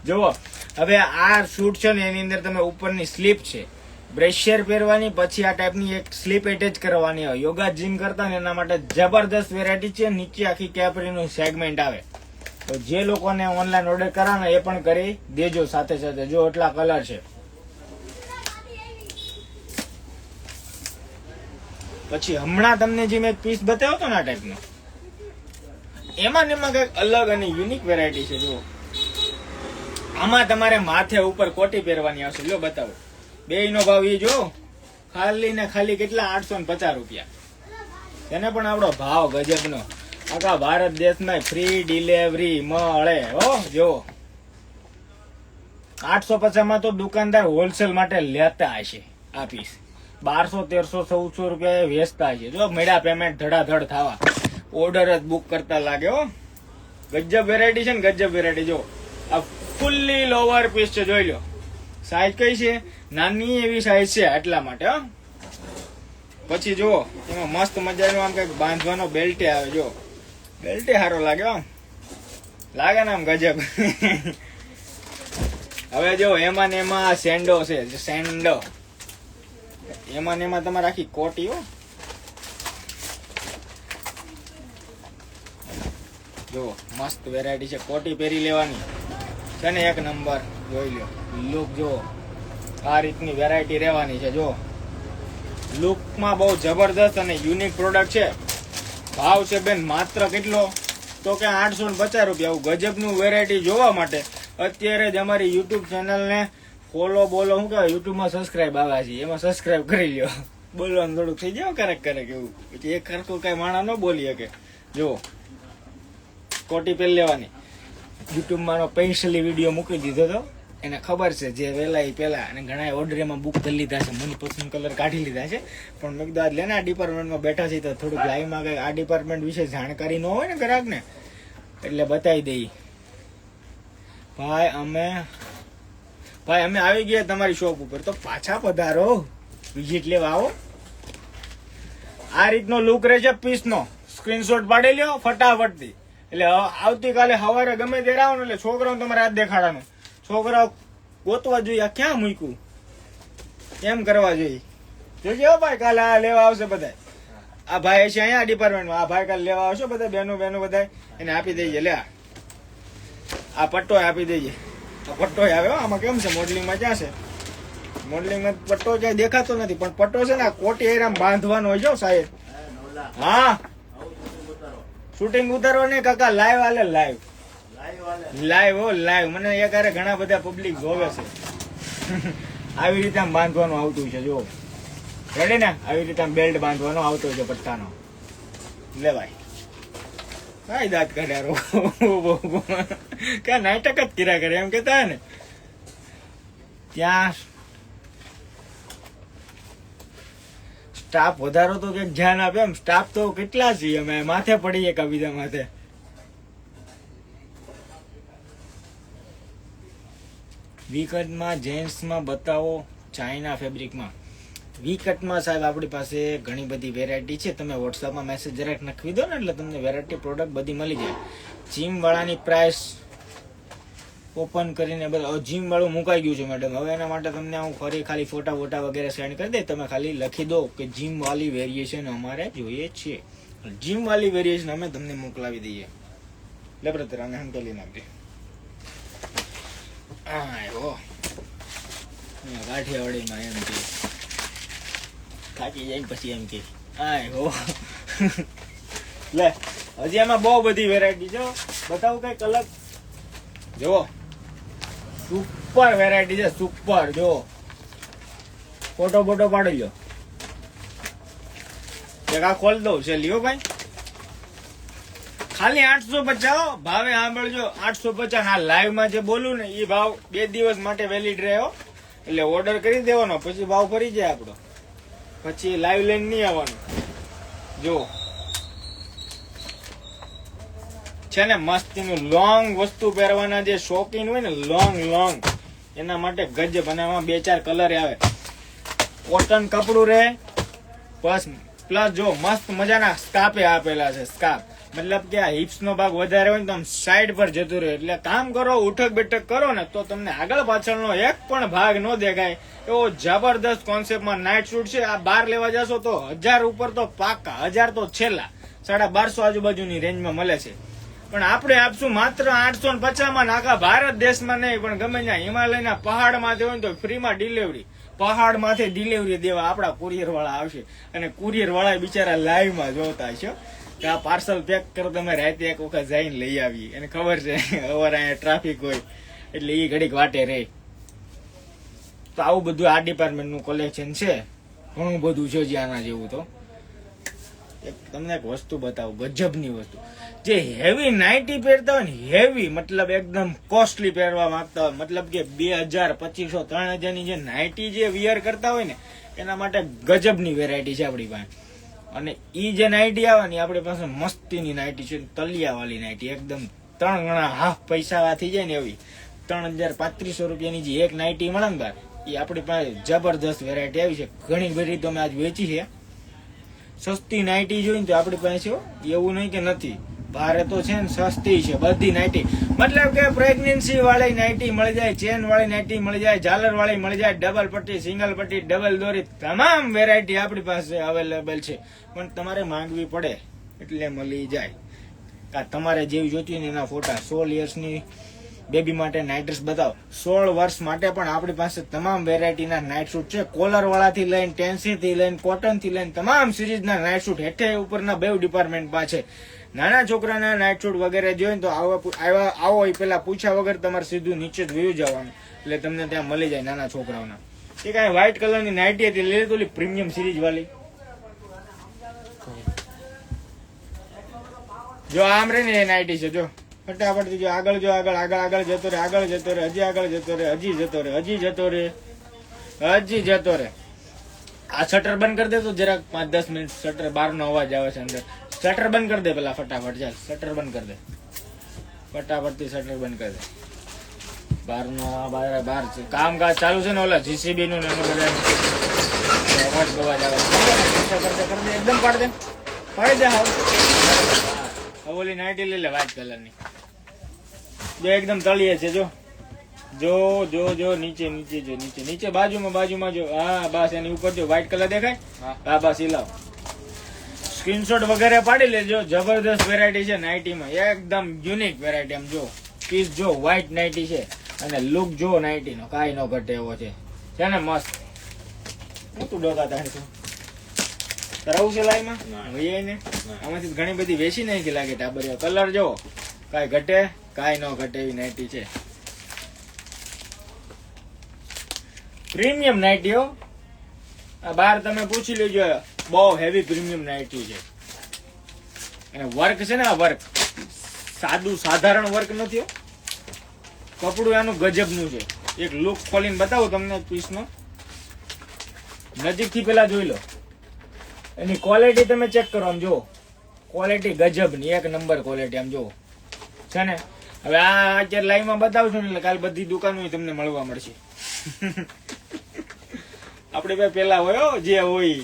જુઓ હવે આ શૂટ છે ને એની અંદર તમે ઉપરની સ્લીપ છે બ્રેશિયર પહેરવાની પછી આ ટાઈપની એક સ્લીપ એટેચ કરવાની હોય યોગા જીમ કરતા ને એના માટે જબરદસ્ત વેરાયટી છે નીચે આખી કેપરીનું સેગમેન્ટ આવે તો જે લોકોને ઓનલાઈન ઓર્ડર કરાવે એ પણ કરી દેજો સાથે જો એટલા કલર છે પછી હમણાં તમને જે મેં પીસ બતાવ્યો હતો ને આ ટાઈપનો એમાં કઈક અલગ અને યુનિક વેરાયટી છે જો આમાં તમારે માથે ઉપર કોટી પહેરવાની આવશે લો બતાવો બે નો ભાવ એ જો ખાલી ને ખાલી કેટલા 850 રૂપિયા તેને પણ આપણો ભાવ ગજબનો. આખા ભારત દેશમાં ફ્રી ડિલિવરી મળે હો. જો 850 માં તો દુકાનદાર હોલસેલ માટે લેતા હશે. આ પીસ 1200, 1300, 1400 રૂપિયા વેચતા હશે. જો મેળા પેમેન્ટ ધડાધડ થવા, ઓર્ડર જ બુક કરતા લાગે હો. ગજબ વેરાયટી છે ને, ગજબ વેરાયટી. જો આ ફુલ્લી લોવર પીસ છે, જોઈ લો. સાઈઝ કઈ છે? નાની એવી સાઈઝ છે, એટલા માટે હો. પછી જુઓ એમાં મસ્ત મજાનો આમ કઈક બાંધવાનો બેલ્ટે આવે. જો બેલ્ટે સારો લાગે આમ, લાગે ને આમ ગજબ. હવે જો એમાં ને એમાં સેન્ડો છે, સેન્ડો. એમાં ને એમાં તમારે આખી કોટી હો. જો મસ્ત વેરાયટી છે, કોટી પહેરી લેવાની છે ને, એક નંબર. જોઈ લો લુક, જો આ રીતની વેરાયટી રહેવાની છે. જો લુકમાં બહુ જબરદસ્ત અને યુનિક પ્રોડક્ટ છે. ભાવ છે બેન માત્ર કેટલો? તો કે 850 રૂપિયા. આવું ગજબનું વેરાયટી જોવા માટે અત્યારે જ અમારી યુટ્યુબ ચેનલને ફોલો બોલો, શું કહેવાય, યુટ્યુબમાં સબસ્ક્રાઇબ આવ્યા છે, એમાં સબસ્ક્રાઇબ કરી લ્યો. બોલવાનું થોડુંક થઈ જાય ક્યારેક એવું, પછી એક ખરખું કઈ માણા ન બોલી શકે. જો કોટી પહેરી લેવાની. યુટ્યુબમાં પેન્સિલી વિડીયો મૂકી દીધો હતો, એને ખબર છે જે વહેલા એ પહેલા, અને ઘણા ઓર્ડર એમાં બુક કરી લીધા છે, મનપસંદ કલર કાઢી લીધા છે. પણ મેં કીધું આજ લેને આ ડિપાર્ટમેન્ટમાં બેઠા છે તો થોડુંક લાઈવમાં કઈ આ ડિપાર્ટમેન્ટ વિશે જાણકારી ન હોય ને ગ્રાહકને, એટલે બતાવી દઈ. ભાઈ અમે આવી ગયા તમારી શોપ ઉપર, તો પાછા પધારો, વિઝિટ લેવા આવો. આ રીતનો લુક રહેશે પીસનો. સ્ક્રીનશોટ પાડી લ્યો ફટાફટથી. એટલે આવતીકાલે સવારે ગમે ત્યારે આવો ને એટલે છોકરાઓને તમારે હાથ દેખાડવાનું. છોકરાઓ ગોતવા જોઈએ આ ક્યાં મૂક્યું, એમ કરવા જોઈએ. જોજો ભાઈ કાલે આ લેવા આવશે બધા. આ ભાઈ છે અહીંયા ડિપાર્ટમેન્ટમાં, આ ભાઈ કાલે લેવા આવશે બધા બહેનો બધા, એને આપી દેજે. લે આ પટ્ટો આપી દેજે. આ પટ્ટો આવે આમાં. કેમ છે મોડલિંગમાં? ક્યાં છે મોડલિંગમાં? પટ્ટો ક્યાંય દેખાતો નથી, પણ પટ્ટો છે ને કોટી એરામ બાંધવાનો હોય. જો સાહેબ, હા શૂટિંગ ઉતારવો નહીં કાકા, લાઈવ હાલે, લાઈવ હો લાઈવ. મને એક હારે ઘણા બધા પબ્લિક જોવે છે. આવી રીતે આમ બાંધવાનું આવતું છે. જો રેડી ને, આવી રીતે આમ બેલ્ટ બાંધવાનો આવતો છે પટ્ટાનો. લે ભાઈ કઈ દાંત કાઢ્યા ક્યાં નાટક જ કર્યા કરે એમ કેતા ને. ત્યાં સ્ટાફ વધારો તો કઈક ધ્યાન આપે એમ. સ્ટાફ તો કેટલા છીએ અમે, માથે પડીએ કવિતા માથે. વીકટમાં જેન્ટ્સમાં બતાવો, ચાઇના ફેબ્રિકમાં. વીકટમાં સાહેબ આપણી પાસે ઘણી બધી વેરાયટી છે. તમે વોટ્સઅપમાં મેસેજ જરાક નાખી દો ને એટલે તમને વેરાયટી પ્રોડક્ટ બધી મળી જાય. જીમ વાળાની પ્રાઇસ ઓપન કરીને બધા જીમ વાળું મુકાઈ ગયું છે મેડમ. હવે એના માટે તમને હું ફરી ખાલી ફોટા વગેરે સેન્ડ કરી દે. તમે ખાલી લખી દો કે જીમ વાળી વેરિએશન અમારે જોઈએ છે. જીમ વાળી વેરિએશન અમે તમને મોકલાવી દઈએ. લે બ્રધર આને હંકેલી નાખજે. કાઠિયાવાડીમાં એમ કે થાકી જાય પછી એમ કે લે. હજી એમાં બહુ બધી વેરાયટી છે, બતાવું કઈક અલગ. જો સુપર વેરાયટી છે, સુપર. જો ફોટો પાડી લો. જગા ખોલ દઉં છે, લ્યો ભાઈ. ખાલી 850 ભાવે સાંભળજો, 850. હા લાઈવ માં જે બોલું ને એ ભાવ 2 દિવસ માટે વેલિડ રહ્યો, એટલે ઓર્ડર કરી દેવાનો, પછી ભાવ ફરી જાય આપણો, પછી લાઈવ લઈને નહીં આવવાનું. જો છે ને મસ્તીનું લોંગ વસ્તુ પહેરવાના જે શોખીન હોય ને, લોંગ એના માટે ગજબ. અને આમાં 2-4 કલર આવે. કોટન કપડું રહે, પ્લસ જો મસ્ત મજાના સ્કાર્પે આપેલા છે. સ્કાર્પ મતલબ કે આ હિપ્સ નો ભાગ વધારે હોય ને તો આમ સાઈડ પર જતું રહે, એટલે કામ કરો, ઉઠક બેઠક કરો ને તો તમને આગળ પાછળનો એક પણ ભાગ ન દેખાય એવો જબરદસ્ત કોન્સેપ્ટમાં નાઇટ શૂટ છે. આ 12 લેવા જશો તો 1000 ઉપર તો પાકા, 1000 તો છેલ્લા, 1250 આજુબાજુની રેન્જમાં મળે છે. પણ આપણે આપશું માત્ર 850 માં. આખા ભારત દેશમાં નહીં પણ ગમે ત્યાં હિમાલયના પહાડમાંથી હોય ને તો ફ્રીમાં ડિલિવરી. પહાડમાંથી ડિલિવરી દેવા આપણા કુરિયર વાળા આવશે, અને કુરિયર વાળા બિચારા લાઈવમાં જોતા છે કે આ પાર્સલ પેક કરો. તમે રાતે એક વખત જઈને લઈ આવીએ, એને ખબર છે અમારે અહીંયા ટ્રાફિક હોય એટલે એ ઘડીક વાટે રહે. તો આવું બધું આ ડિપાર્ટમેન્ટનું કલેક્શન છે, ઘણું બધું છે આના જેવું. તો તમને એક વસ્તુ બતાવું, ગજબની વસ્તુ. જે હેવી નાઇટી પહેરતા હોય ને, હેવી મતલબ એકદમ કોસ્ટલી પહેરવા માંગતા હોય, મતલબ કે 2000, 2500, 3000 ની જે નાઇટી જે વિયર કરતા હોય ને, એના માટે ગજબની વેરાયટી છે આપણી પાસે. અને ઈ જે નાઇટી આવે ને, આપણી પાસે મસ્તીની નાઇટી છે, તલિયા વાળી નાઇટી, એકદમ 3 ગણા હાફ પૈસા થઈ જાય ને એવી. 3035 રૂપિયાની જે એક નાઇટી મળે ને બાર, એ આપણી પાસે જબરદસ્ત વેરાયટી આવી છે. ઘણી બધી તો મેં આજ વેચી છે. સસ્તી નાઇટી જોઈને તો આપણી પાસે એવું નહીં કે નથી, ભારે તો છે ને, સસ્તી છે બધી નાઇટી. મતલબ કે પ્રેગ્નન્સી વાળી નાઇટી મળી જાય, ચેન વાળી નાઇટી મળી જાય, ઝાલર વાળી મળી જાય, ડબલ પટ્ટી, સિંગલ પટ્ટી, ડબલ દોરી, તમામ વેરાયટી આપણી પાસે અવેલેબલ છે. પણ તમારે માંગવી પડે એટલે મળી જાય. તમારે જેવી જોતી હોય ને એના ફોટા. 16 યર્સની બેબી માટે નાઇટ ડ્રેસ બતાવો. 16 વર્ષ માટે પણ આપણી પાસે તમામ વેરાયટીના નાઇટ શૂટ છે. કોલર વાળાથી લઈને, ટેન્સી થી લઈને, કોટન થી લઈને તમામ સિરીઝના નાઇટ શૂટ હેઠે ઉપરના બે ડિપાર્ટમેન્ટ પાસે. નાના છોકરાના નાઇટ શૂટ વગેરે જોઈને તો આવો એ પેલા પૂછ્યા વગર તમારે સીધું નીચે જ વયું જવાનું, એટલે તમને ત્યાં મળી જાય નાના છોકરાઓના. એ કાંઈ વ્હાઇટ કલરની નાઇટી હતી, લઈ લીધી પ્રીમિયમ સિરીઝ વાળી. જો આમ રે ને એ નાઇટી છે, જો ફટાફટ જો આગળ, જો આગળ જતો રે, આગળ જતો રે, હજી આગળ જતો રે, હજી જતો રે, હજી જતો રે, હજી જતો રે. આ શટર બંધ કરી દે તો જરાક 5-10 મિનિટ. શટર બહારનો અવાજ આવે છે અંદર. શટર બંધ કરી દે પેલા ફટાફટ. ચાલ શટર બંધ કરી દે ફટાફટ થી. શટર બંધ કરી દે. બહાર કામકાજ ચાલુ છે ને, ઓલા જીસીબી નું અવાજ આવે. એકદમ પાડ દે, પાડી દે. હા, ઓલી નાઇટી લઈ લે વ્હાઈટ કલર ની. જો એકદમ તળિયે છે. જો નીચે જો, નીચે બાજુમાં જો. હા બસ એની ઉપર જો વ્હાઈટ કલર દેખાય. હા બસ ઈ લાવ. સ્ક્રીનશોટ વગેરે પાડી લેજો. જબરદસ્ત વેરાયટી છે નાઇટીમાં, એકદમ યુનિક વેરાયટી. આમ જો પીસ જો, વ્હાઈટ નાઇટી છે અને લુક જો નાઇટી નો કાંઈ નો ઘટે એવો છે ને મસ્ત. હું તું ડોકાતા હે તરાવું છે લાઈમાં ને આમાંથી ઘણી બધી વેચી નાખી લાગે. ટાબરિયા કલર જો, કાંઈ ઘટે કાંઈ નો ઘટે એવી નાઇટી છે. પ્રીમિયમ નાઇટી હો. આ બહાર તમે પૂછી લેજો, બહુ હેવી પ્રીમિયમ નાઇટી છે. અને વર્ક છે ને, આ વર્ક સાધારણ વર્ક નથી હો. કપડું આનું ગજબનું છે. એક લુક ખોલીને બતાવું તમને પીસનો, નજીકથી પેલા જોઈ લો. એની ક્વોલિટી તમે ચેક કરો. આમ જો ક્વોલિટી ગજબની, એક નંબર ક્વોલિટી. આમ જો છે ને. હવે આ અત્યારે લાઈવમાં બતાવું છું ને, એટલે કાલ બધી દુકાનો તમને મળવા મળશે. આપડે ભાઈ પેલા હોય જે હોય.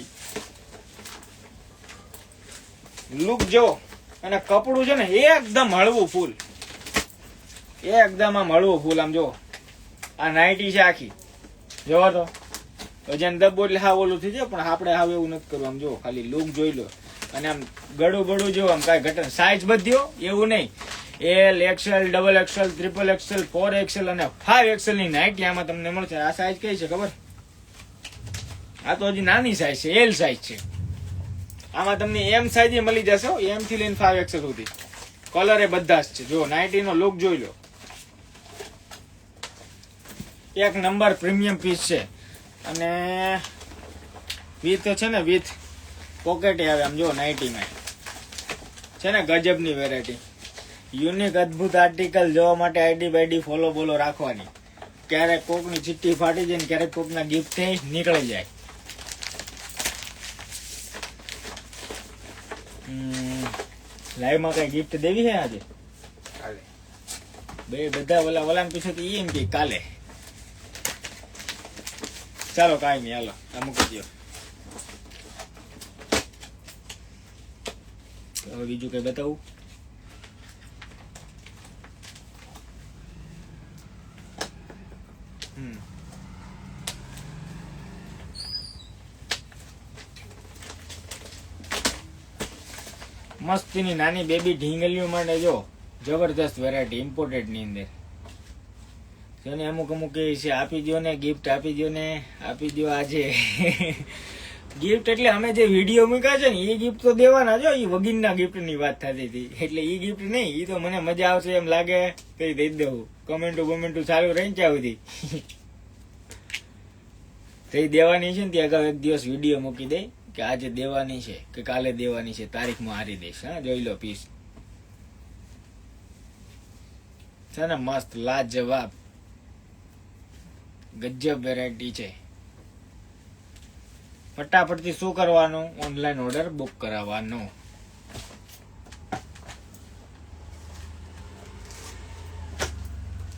લુક જો, અને કપડું છે ને એકદમ હળવું ફૂલ, એકદમ આમ હળવું ફૂલ. આમ જો આ નાઇટી છે આખી, જોવો તો વજન દબો એટલે હાવ ઓલું થઈ જાય, પણ આપણે હાવ એવું નથી કરવું. આમ જો ખાલી લુક જોઈ લો. અને આમ ગળું જો, આમ કાંઈ ઘટે. સાઈઝ બધી એવું નહીં. L, XL, double XL, triple XL, 4XL અને 5XL ની નાઇટી આમાં તમને મળશે. આ સાઈઝ કઈ છે ખબર? આ તો હજી નાની સાઈઝ છે, એલ સાઈઝ છે. આમાં તમને એમ સાઈઝ મળી જશે, એમ થી લઈને 5XL સુધી. કલર એ બધા જ છે. જો નાઇટી નો લુક જોઈ લો, એક નંબર પ્રીમિયમ પીસ છે. અને વિથ છે ને, વિથ પોકેટ આવે. આમ જો નાઇટીમાં છે ને ગજબની વેરાયટી. યુનિક અદભુત આર્ટિકલ જોવા માટે આઈડી બાઈડી ફોલો રાખવાની. ક્યારેક કોકની ચિઠ્ઠી ફાટી જાય ને ક્યારેક કોકના ગિફ્ટ થઈ નીકળી જાય. લાઈવમાં કઈ ગિફ્ટ દેવી છે આજે? કાલે બધા ઓલા પૂછે તો એમ કે કાલે. ચાલો કાંઈ નહીં, હાલો આ મૂકી દો. હવે બીજું કઈ બતાવું? મસ્તીની નાની બેબી ઢીંગલીઓ માટે જો જબરદસ્ત વેરાયટી ઇમ્પોર્ટેડ ની અંદર જેને અમુક એ છે આપી દો ને, ગિફ્ટ આપી દો ને, આપી દો આજે. ગિફ્ટ એટલે અમે જે વિડીયો મૂક્યા છે ને એ ગિફ્ટ તો દેવાના. જો એ વગીરના ગિફ્ટ ની વાત થતી હતી, એટલે એ ગિફ્ટ નહીં. એ તો મને મજા આવશે એમ લાગે તો દઈ દઉં. કમેન્ટો ચાલુ રહી ત્યાં સુધી થઈ દેવાની છે ને. ત્યાં અગાઉ એક દિવસ વિડીયો મૂકી દે કે આજે દેવાની છે કે કાલે દેવાની છે, તારીખમાં હારી દઈશ. હા, જોઈ લો પીસ છે ને મસ્ત લાજવાબ ગજબ વેરાયટી છે. ફટાફટથી શું કરવાનું? ઓનલાઈન ઓર્ડર બુક કરાવવાનો.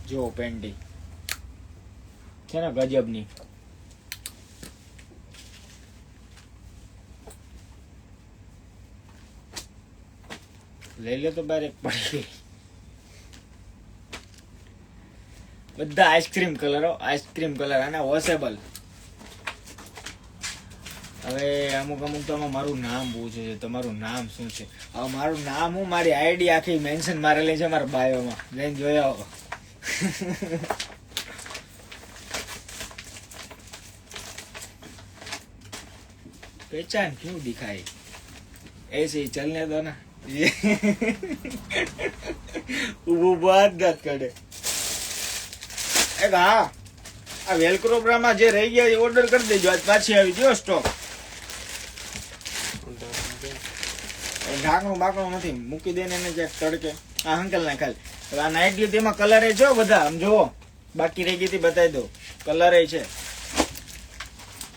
જો પેન્ટી છે ને ગજબની. લઈ લે તો બાર એક પડી. બધા આઈસ્ક્રીમ કલરો, આઈસ્ક્રીમ કલર અને વોશેબલ. હવે અમુક તો મારું નામ પૂછે છે, તમારું નામ શું છે? હવે મારું નામ હું, મારી આઈડી આખી મેન્શન મારેલી છે મારા બાયોમાં, લઈને જોઈ આવો. पहचान क्यों दिखाई ऐसे ही चलने दो ना. वो बात बात करे. एक हाँ આ વેલક્રો બ્રામાં જે રહી ગયા એ ઓર્ડર કરી દેજો, આજ પાછી આવી ગયો સ્ટોક. ઢાંકણું બાકણું નથી, મૂકી દે ને એને જ્યાં તડકે. આ અંકલ ના ખાલી હવે આ નાઇટ ડ્યુટી માં કલર જો બધા આમ જોવો, બાકી રહી ગઈ હતી બતાવી દો. કલર છે.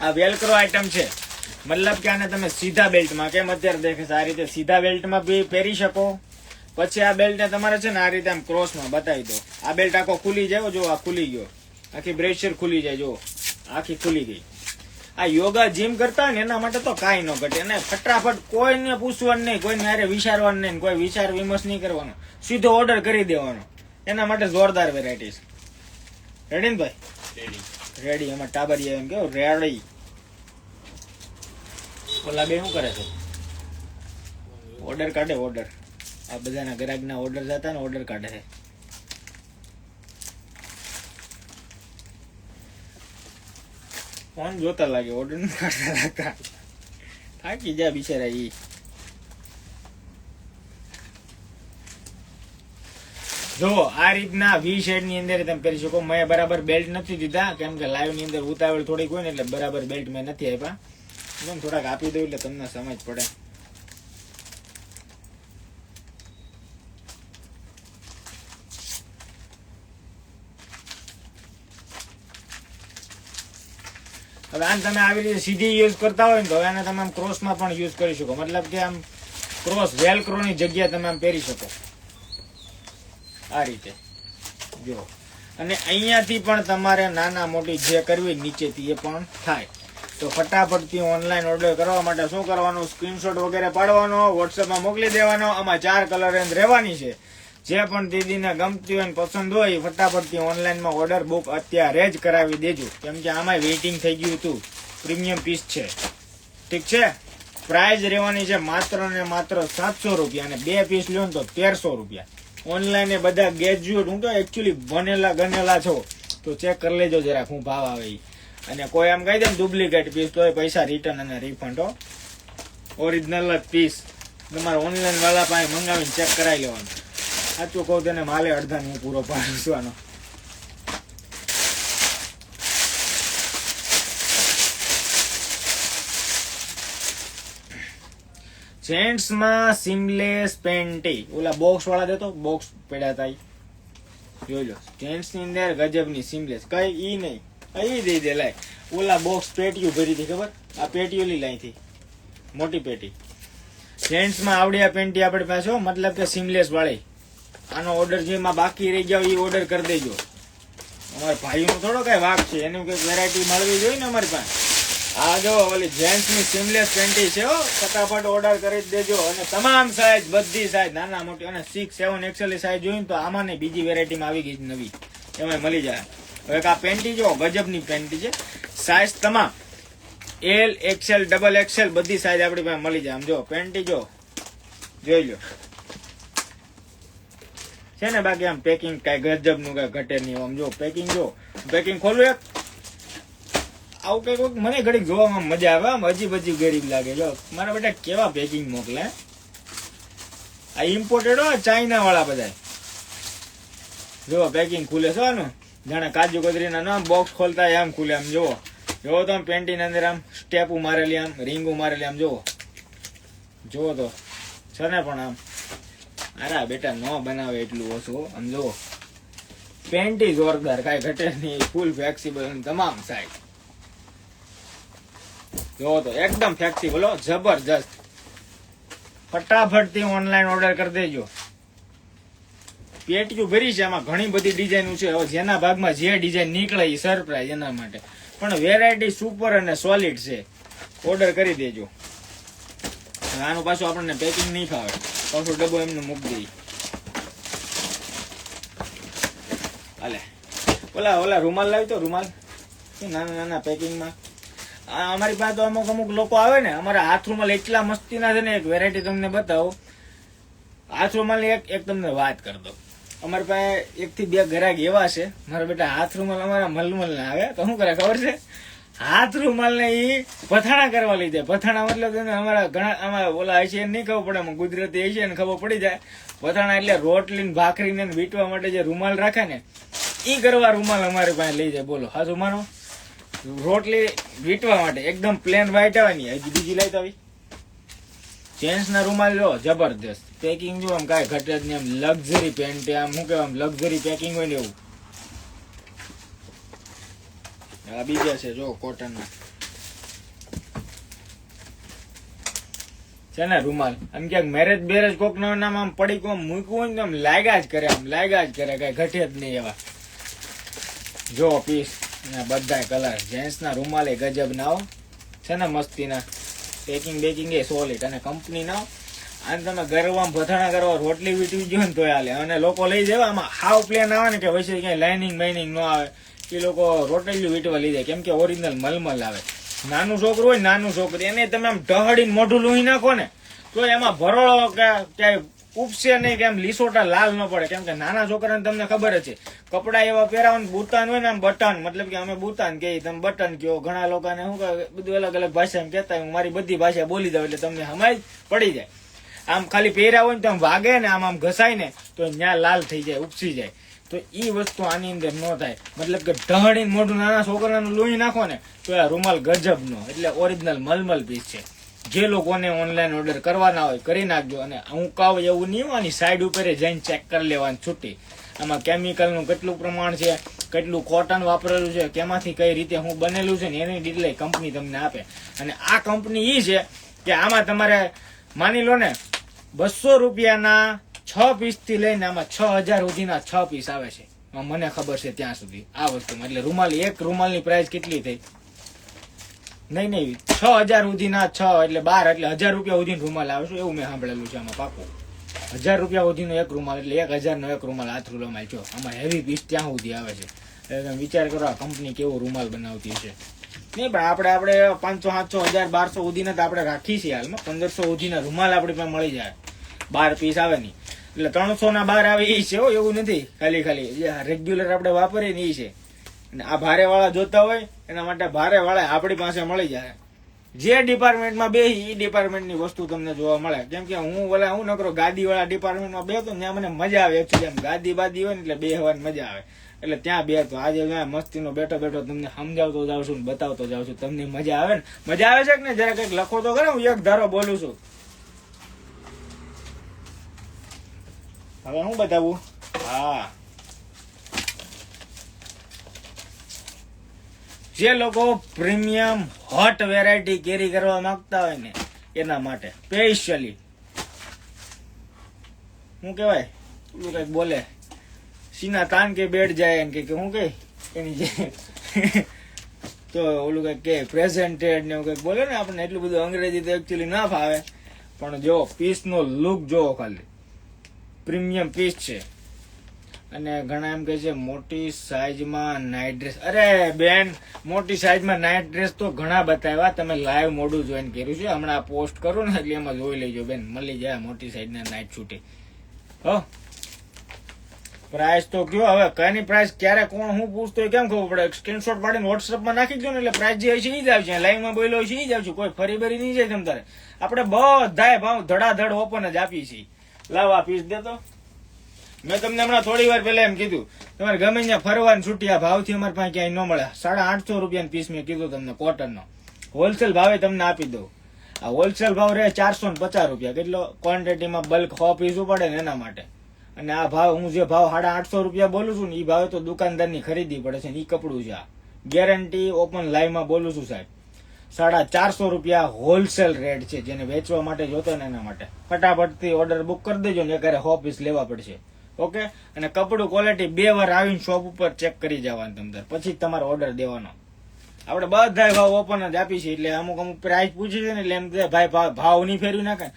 આ વેલક્રો આઈટમ છે, મતલબ કે આને તમે સીધા બેલ્ટમાં, કેમ અત્યારે દેખે છે આ રીતે સીધા બેલ્ટમાં બી પહેરી શકો. પછી આ બેલ્ટ ને તમારે છે ને આ રીતે આમ ક્રોસમાં બતાવી દો. આ બેલ્ટ આખો ખુલી જાય, જો આ ખુલી ગયો, આખી બ્રેશર ખુલી જાય, જો આખી ખુલી ગઈ. આ યોગા જીમ કરતા હોય ને એના માટે તો કાંઈ ન ઘટે. એને ફટાફટ કોઈને પૂછવાનું નહીં, કોઈને હારે વિચારવાનું નહીં, કોઈ વિચાર વિમર્શ નહીં કરવાનો, સીધો ઓર્ડર કરી દેવાનો. એના માટે જોરદાર વેરાયટી છે. રેડી ને ભાઈ? રેડી. એમાં ટાબરિયા એમ કેવું રેડી. ઓલા બે શું કરે છે? ઓર્ડર કાઢે. ઓર્ડર આ બધાના ગ્રાહકના ઓર્ડર જતા ને ઓર્ડર કાઢે છે. ફોન જોતા લાગે, ઓર્ડર નથી કાઢતા લાગતા. થાકી જાય બિચારા ઈ. જો આ રીતના વી શેડ ની અંદર તમે કરી શકો. મેં બરાબર બેલ્ટ નથી દીધા, કેમ કે લાઈવ ની અંદર ઉતાવળ થોડીક હોય ને એટલે બરાબર બેલ્ટ મેં નથી આપ્યા. થોડાક આપી દઉં એટલે તમને સમજ પડે. હવે આને તમે આવી રીતે સીધી યુઝ કરતા હોય ને તો આને તમે આમ ક્રોસમાં પણ યુઝ કરી શકો. મતલબ કે આમ ક્રોસ વેલક્રો ની જગ્યા તમે આમ પહેરી શકો આ રીતે જો. અને અહીંયાથી પણ તમારે નાના મોટી જે કરવી નીચેથી એ પણ થાય. તો ફટાફટથી ઓનલાઈન ઓર્ડર કરવા માટે શું કરવાનું? સ્ક્રીનશોટ વગેરે પાડવાનો, વોટ્સએપમાં મોકલી દેવાનો. આમાં 4 કલર રેન્જ રહેવાની છે. જે પણ દીદીને ગમતી હોય ને પસંદ હોય ફટાફટથી ઓનલાઈનમાં ઓર્ડર બુક અત્યારે જ કરાવી દેજો, કેમ કે આમાં વેઇટિંગ થઈ ગયું હતું. પ્રીમિયમ પીસ છે, ઠીક છે. પ્રાઇસ રહેવાની છે માત્ર ને માત્ર 700 રૂપિયા, અને 2 પીસ લ્યો ને તો 1300 રૂપિયા. ઓનલાઈન એ બધા ગ્રેજ્યુએટ, હું તો એકચ્યુઅલી બનેલા ગનેલા છો તો ચેક કરી લેજો જરાક હું ભાવ આવે. અને કોઈ આમ કહી દે ને ડુપ્લિકેટ પીસ તો પૈસા રિટર્ન અને રિફંડ હો. ઓરિજિનલ જ પીસ તમારે ઓનલાઈન વાળા પાસે મંગાવીને ચેક કરાવી લેવાનું. સાચું કહું તેને માલે અડધા હું પૂરો પાડું છું આનો. જેન્ટ્સ માં સિમલેસ પેન્ટી, ઓલા બોક્સ વાળા દેતો, બોક્સ પડ્યા હતા જોઈ લો. જેન્ટ્સ ની અંદર ગજબ ની સિમલેસ, કઈ ઈ નહીં, ઈ દઈ દે લાય. ઓલા બોક્સ પેટીઓ ભરી હતી ખબર? આ પેટીઓ લી લાઈ થી મોટી પેટી. જેન્ટ્સ માં આવડી આ પેન્ટી આપડે પાસે, મતલબ કે સિમલેસ વાળી. આનો ઓર્ડર જેમાં બાકી રહી જાવ એ ઓર્ડર કરી દેજો. અમારા ભાઈનો થોડો કઈ વાક છે, એનું કઈક વેરાયટી મળવી જોઈએ ને અમારી પાસે. આ જો ઓલી જેન્ટ્સ ની સિમલેસ પેન્ટી છે, ફટાફટ ઓર્ડર કરી દેજો. અને તમામ સાઈઝ, બધી સાઈઝ, નાના મોટી, અને 6, 7 XL સાઈઝ જોઈને તો આમાં ને બીજી વેરાયટીમાં આવી ગઈ નવી, એમાં મળી જાય. હવે આ પેન્ટી જો ગજબની પેન્ટી છે. સાઈઝ તમામ L, XL, XXL બધી સાઈઝ આપણી પાસે મળી જાય. આમ જો પેન્ટી જો જોઈ લો છે ને. બાકી આમ પેકિંગ કઈ ગજબ નું કઈ ઘટે નહીં. આમ જો પેકિંગ, જો પેકિંગ ખોલું એક આવું કઈક મને ઘડીક જોવામાં મજા આવે. આમ અજીબ અજીબ ગરીબ લાગે. જો મારા બેટા કેવા પેકિંગ મોકલે. આ ઇમ્પોર્ટેડ હોય ચાઇના વાળા બધા. જો પેકિંગ ખુલે છે આનું, જાણે કાજુ કતરીના નામ બોક્સ ખોલતા એમ ખુલે. આમ જુઓ જોવો તો આમ પેન્ટીની અંદર આમ સ્ટેપ મારેલી, આમ રીંગ મારેલી, આમ જોવો તો છે ને. પણ આમ અરે બેટા ન બનાવે એટલું ઓછું. આમ જોવો પેન્ટી જોરદાર, કાંઈ ઘટે નહીં, ફૂલ ફ્લેક્સિબલ તમામ સાઈઝ. જોવો તો એકદમ ફ્લેક્સિબલ, જબરજસ્ત. ફટાફટ થી ઓનલાઈન ઓર્ડર કરી દેજો. પેટીયું ભરી છે, એમાં ઘણી બધી ડિઝાઇન છે. હવે જેના ભાગમાં જે ડિઝાઇન નીકળે એ સરપ્રાઈઝ એના માટે. પણ વેરાયટી સુપર અને સોલિડ છે. ઓર્ડર કરી દેજો. આનું પાછું આપણને પેકિંગ નહીં ફાવે, પાછું ડબ્બો એમને મૂકી દઈએ. હાલે ઓલા રૂમાલ લાવી તો, રૂમાલ નાના નાના પેકિંગમાં. અમારી પાસે તો અમુક લોકો આવે ને, અમારા હાથ રૂમાલ એટલા મસ્તીના છે ને. એક વેરાયટી તમને બતાવો. હાથ રૂમાલની એક તમને વાત કરી દો. અમારી પાસે 1 થી 2 ગ્રાહક એવા છે, મારા બેટા હાથ રૂમાલ અમારા મલમલ ના આવે તો શું કરે ખબર છે? હાથ રૂમાલ ને ઈ પથાણા કરવા લીધે. પથાણા મતલબ અમારા ઘણા આમાં ઓલા છે નહીં ખબર પડે, ગુજરાતી છે ને ખબર પડી જાય. પથાણા એટલે રોટલી ભાખરી ને વીટવા માટે જે રૂમાલ રાખે ને, ઈ કરવા રૂમાલ અમારી પાસે લઈ જાય. બોલો હા રૂમાનો રોટલી વીટવા માટે એકદમ પ્લેન વ્હાઈટ આવે ને. હજી બીજી લાઈટ આવી જેન્ટ્સ ના રૂમાલ જો જબરદસ્ત પેકિંગ જો, આમ કાંઈ ઘટે જ નહીં. આમ લક્ઝરી પેન્ટ, આમ શું કહેવાય, લક્ઝરી પેકિંગ હોય ને એવું. આ બીજા છે જો કોટન ના છે ને રૂમાલ. આમ ક્યાંક મેરેજ બેરેજ કોક નામ આમ પડી કોમ મૂકવું હોય ને આમ લાગ્યા જ કરે, આમ લાગ્યા જ કરે, કઈ ઘટે જ નહીં એવા. જો પીસ ને બધા કલર. જેન્ટ્સ ના રૂમાલ એ ગજબ ના છે ને, મસ્તી ના. પેકિંગ બેકિંગ એ સોલિડ અને કંપની ના. અને તમે ગરવામાં ભથાણા કરવા રોટલી વીટવી ગયો ને તો હાલે. અને લોકો લઈ જાય આમાં હાવ પ્લેન આવે ને કે પછી કઈ લાઇનિંગ બાઇનિંગ ન આવે, એ લોકો રોટલી વીટવા લઈ જાય. કેમ કે ઓરિજિનલ મલમલ આવે. નાનું છોકરું હોય, નાનું છોકરી, એને તમે આમ ઢહડીને મોઢું લોહી નાખો ને તો એમાં ભરોળો કે ક્યાંય ઉપસે નહીં, કે આમ લીસોટા લાલ ન પડે. કેમ કે નાના છોકરાને તમને ખબર જ છે, કપડા એવા પહેરાવ બુતાન હોય ને, આમ બટન, મતલબ કે અમે બુતાન કહીએ, તમે બટન કહો. ઘણા લોકોને શું કહે, બધું અલગ અલગ ભાષામાં કહેતા. હું મારી બધી ભાષા બોલી દઉં એટલે તમને સમજ પડી જાય. આમ ખાલી પહેર્યા હોય ને તો આમ વાગે ને, આમ ઘસાય ને તો ત્યાં લાલ થઈ જાય, ઉપસી જાય. તો ઈ વસ્તુ આની અંદર ન થાય. મતલબ કે ઢહડીને મોઢું નાના છોકરાનું લોહી નાખો ને તો આ રૂમાલ ગજબ નો, એટલે ઓરિજિનલ મલમલ પીસ છે. જે લોકોને ઓનલાઈન ઓર્ડર કરવાના હોય કરી નાખજો. અને હું કહું એવું નહીં હોય, સાઈડ ઉપર જઈને ચેક કરી લેવાની છૂટી. આમાં કેમિકલનું કેટલું પ્રમાણ છે, કેટલું કોટન વાપરેલું છે, કેમાંથી કઈ રીતે હું બનેલું છે ને એની ડિટેલ કંપની તમને આપે. અને આ કંપની ઈ છે કે આમાં તમારે માની લો ને 200 રૂપિયાના 6 પીસ થી લઈને આમાં 6000 સુધીના 6 પીસ આવે છે. મને ખબર છે ત્યાં સુધી આ વસ્તુમાં. એટલે રૂમાલ, એક રૂમાલની પ્રાઇસ કેટલી થઈ? નહીં 6000 સુધીના 6 એટલે 12, એટલે 1000 રૂપિયા સુધીનો રૂમાલ આવે છે એવું મેં સાંભળેલું છે. આમાં પાકું 1000 રૂપિયા સુધીનો એક રૂમાલ, એટલે 1000 નો એક રૂમાલ હાથ રૂમાલ. જો આમાં હેવી પીસ ત્યાં સુધી આવે છે. એટલે તમે વિચાર કરો આ કંપની કેવો રૂમાલ બનાવતી છે. નહીં પણ આપણે 500, 700, 1000, 1200 સુધીના તો આપણે રાખી છીએ હાલમાં. 1500 સુધીના રૂમાલ આપણી પાસે મળી જાય. 12 પીસ આવે નહીં, એટલે 300 ના 12 આવે એ છે. એવું નથી ખાલી જે રેગ્યુલર આપણે વાપરીએ ને એ છે. અને આ ભારે વાળા જોતા હોય એના માટે ભારે વાળા આપણી પાસે મળી જાય. જે ડિપાર્ટમેન્ટમાં બે એ ડિપાર્ટમેન્ટની વસ્તુ તમને જોવા મળે. કેમ કે હું નકરો ગાદી વાળા ડિપાર્ટમેન્ટમાં બેતો ત્યાં મને મજા આવે. એકચ્યુઅલી આમ ગાદી બાદી હોય ને એટલે બેહવાની મજા આવે, એટલે ત્યાં બેતો. આજે મસ્તીનો બેઠો તમને સમજાવતો જાઉં છું, બતાવતો જાઉં છું. તમને મજા આવે ને? મજા આવે છે કે ને? જરા કંઈક લખો તો ખરા, હું એક ધારો બોલું છું. હવે હું બતાવું? હા, જે લોકો પ્રીમિયમ હોટ વેરાયટી કેરી કરવા માંગતા હોય ને એના માટે સ્પેશિયલી શું કહેવાય, ઓલું કઈક બોલે, સીના તાન કે બેઠ જાય કે શું કે એની જે તો ઓલું કઈક કે પ્રેઝન્ટેડ ને એવું કઈક બોલે ને. આપણને એટલું બધું અંગ્રેજી તો એકચ્યુઅલી ના ફાવે. પણ જો પીસ નો લુક જોવો, ખાલી પ્રીમિયમ પીસ છે. અને ઘણા એમ કહે છે મોટી સાઈઝમાં નાઇટ ડ્રેસ. અરે બેન, મોટી સાઈઝમાં નાઇટ ડ્રેસ તો ઘણા બતાવ્યા. તમે લાઈવ મોડું જોઈન કર્યું છે, હમણાં પોસ્ટ કરો ને એટલે એમાં જોઈ લેજો બેન, મળી જાય મોટી સાઈઝના નાઇટ શૂટે. હો પ્રાઇસ તો કયો હવે, કઈની પ્રાઇસ ક્યારે કોણ હું પૂછતો હોય કેમ ખબર પડે? સ્ક્રીનશોટ પાડીને વોટ્સઅપમાં નાખી દો ને એટલે પ્રાઇસ જે છે એ જ આવશે. લાઈવમાં બોલ્યો છે એ જ આવશે. કોઈ ફરી બરી નહીં જાય. તમ તારે આપણે બધાય ભાવ ધડાધડ ઓપન જ આપીએ છીએ. લાવ આ પીસ દેતો. મેં તમને હમણાં થોડી વાર પહેલા એમ કીધું તમારે ગમે ત્યાં ફરવાનું છૂટી આ ભાવથી અમારે પાસે ક્યાંય ન મળે. 850 રૂપિયાનો પીસ મેં કીધું તમને કોટનનો. હોલસેલ ભાવે તમને આપી દઉં. આ હોલસેલ ભાવ રહે 450 રૂપિયા. કેટલો ક્વોન્ટિટીમાં બલ્ક 100 પીસ પડે ને એના માટે. અને આ ભાવ હું જે ભાવ 850 રૂપિયા બોલું છું ને એ ભાવે તો દુકાનદારની ખરીદી પડે છે ને એ કપડું છે. આ ગેરંટી ઓપન લાઈવમાં બોલું છું સાહેબ. 450 રૂપિયા હોલસેલ રેટ છે. જેને વેચવા માટે જોતો ને એના માટે ફટાફટથી ઓર્ડર બુક કરી દેજો ને એકારે 100 પીસ લેવા પડશે. ઓકે. અને કપડું ક્વોલિટી 2 વાર આવીને શોપ ઉપર ચેક કરી જવાનું તમતાર પછી જ તમારો ઓર્ડર દેવાનો. આપણે બધા ભાવ ઓપન જ આપી છે એટલે અમુક પ્રાઇસ પૂછી છે ને એટલે એમ કે ભાઈ ભાવ નહીં ફેરવી નાખે.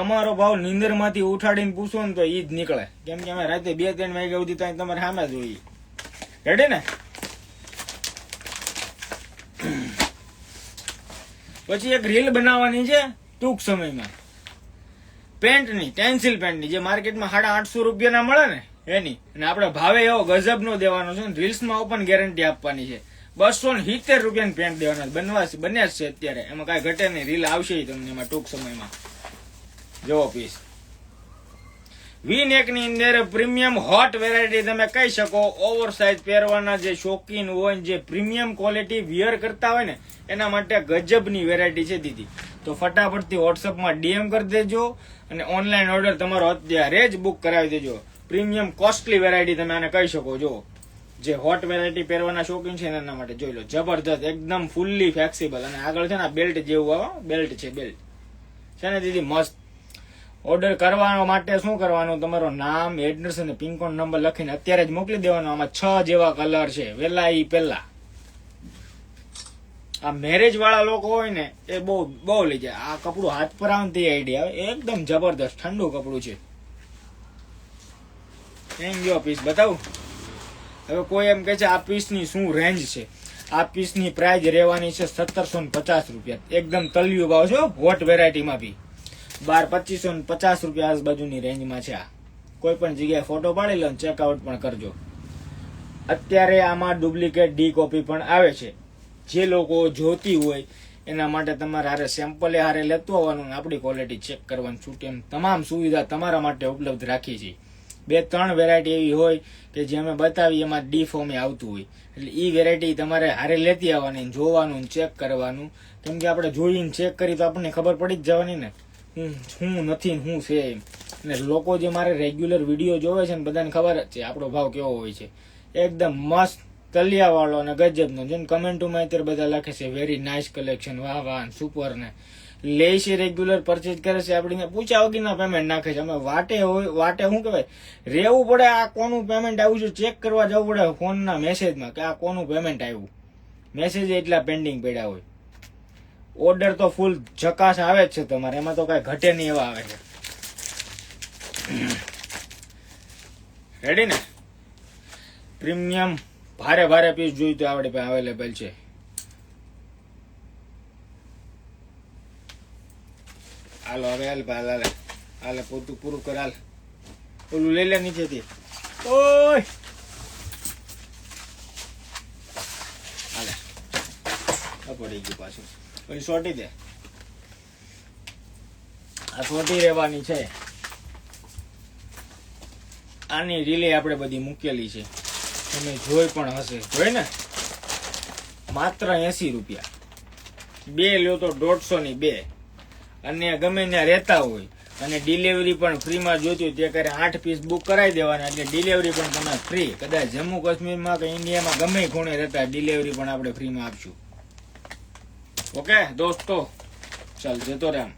અમારો ભાવ નીંદર માંથી ઉઠાડીને પૂછો ને તો ઈ જ નીકળે. કેમ કે અમે રાતે 2-3 વાગ્યા સુધી ત્યાં તમારે સામે જ હોઈએ. રેડી ને? પછી એક રીલ બનાવવાની છે ટૂંક સમયમાં પેન્ટની, ટેન્સિલ પેન્ટની, જે માર્કેટમાં 850 રૂપિયાના મળે ને એની. અને આપણે ભાવે એવો ગજબ નો દેવાનો છે. રીલ્સમાં ઓપન ગેરંટી આપવાની છે. 270 રૂપિયાની પેન્ટ દેવાના બન્યા જ છે અત્યારે. એમાં કઈ ઘટે નહીં. રીલ આવશે તમને એમાં ટૂંક સમયમાં. જોવો પીસ V-neck ની અંદર પ્રીમિયમ હોટ વેરાયટી તમે કહી શકો. ઓવરસાઇઝ પહેરવાના જે શોખીન હોય, જે પ્રીમિયમ ક્વોલિટી વિયર કરતા હોય ને એના માટે ગજબની વેરાયટી છે દીદી. તો ફટાફટથી વોટ્સઅપમાં DM કરી દેજો અને ઓનલાઈન ઓર્ડર તમારો અત્યારે જ બુક કરાવી દેજો. પ્રીમિયમ કોસ્ટલી વેરાયટી તમે આને કહી શકો. જો જે હોટ વેરાયટી પહેરવાના શોખીન છે એના માટે જોઈ લો. જબરદસ્ત, એકદમ ફૂલ્લી ફ્લેક્સિબલ. અને આગળ છે ને બેલ્ટ જેવું બેલ્ટ છે. બેલ્ટ છે ને દીદી મસ્ત. ઓર્ડર કરવા માટે શું કરવાનું, તમારો નામ, એડ્રેસ અને પિનકોડ નંબર લખીને અત્યારે જ મોકલી દેવાનો. આમાં 6 જેવા કલર છે. વેલા ઈ પેલા આ મેરેજ વાળા લોકો હોય ને એ બહુ લઈ જાય. આ કપડું હાથ પર આવે તે આઈડિયા આવે. એકદમ જબરદસ્ત ઠંડુ કપડું છે. ગયો પીસ બતાવું. હવે કોઈ એમ કે છે આ પીસની શું રેન્જ છે. આ પીસની પ્રાઇસ રહેવાની છે 1750 રૂપિયા. એકદમ તલિયું ભાવ છે હોટ વેરાયટીમાં બી. 12-2550 રૂપિયા આજુબાજુની રેન્જમાં છે. આ કોઈ પણ જગ્યાએ ફોટો પાડી લો ચેકઆઉટ પણ કરજો. અત્યારે આમાં ડુપ્લિકેટ ડી કોપી પણ આવે છે. જે લોકો જોતી હોય એના માટે તમારે હારે સેમ્પલે હારે લેતું આવવાનું, આપણી ક્વોલિટી ચેક કરવાનું છૂટ. એમ તમામ સુવિધા તમારા માટે ઉપલબ્ધ રાખી છે. 2-3 વેરાયટી એવી હોય કે જે અમે બતાવી એમાં ડી ફોર્મે આવતું હોય. એટલે એ વેરાયટી તમારે હારે લેતી આવવાની, જોવાનું, ચેક કરવાનું. કેમ કે આપણે જોઈને ચેક કરી તો આપણને ખબર પડી જ જવાની ને શું નથી શું છે. અને લોકો જે મારે રેગ્યુલર વિડીયો જોવે છે ને બધાને ખબર જ છે આપણો ભાવ કેવો હોય છે. એકદમ મસ્ત તલિયા વાળો અને ગજબનો. જેને કમેન્ટોમાં અત્યારે બધા લખે છે વેરી નાઇસ કલેક્શન, વાહ વાહ સુપર ને લે છે. રેગ્યુલર પરચેજ કરે છે. આપણે પૂછ્યા વગરના પેમેન્ટ નાખે છે. અમે વાટે શું કહેવાય રહેવું પડે. આ કોનું પેમેન્ટ આવ્યું છે ચેક કરવા જવું પડે ફોનના મેસેજમાં કે આ કોનું પેમેન્ટ આવ્યું. મેસેજ એટલા પેન્ડિંગ પડ્યા હોય. ઓર્ડર તો ફૂલ ઝકાસ આવે જ છે તમારે. એમાં તો કઈ ઘટે નહીં એવા આવે છે. રેડી ને? પ્રીમિયમ ભારે પીસ જોઈ તો આપણી પાસે અવેલેબલ છે. હાલો હવે હાલે પોતું પૂરું કર. હાલ ઓલું લઈ લે નીચેથી. ઓય હાલે પડી ગયું પાછું. પછી સોટી દે. આ સોટી રહેવાની છે. આની રીલે આપણે બધી મૂકેલી છે. તમે જોઈ પણ હશે. જોઈ ને? માત્ર 80 રૂપિયા. 2 લ્યો તો 150 ની 2. અને ગમે ત્યાં રહેતા હોય અને ડિલિવરી પણ ફ્રીમાં જોતી હોય તે કરે 8 પીસ બુક કરાવી દેવાના. એટલે ડિલિવરી પણ તમે ફ્રી. કદાચ જમ્મુ કાશ્મીરમાં કે ઇન્ડિયામાં ગમે ખૂણે રહેતા ડિલિવરી પણ આપણે ફ્રીમાં આપશું. ઓકે દોસ્તો, ચાલ જતો રામ.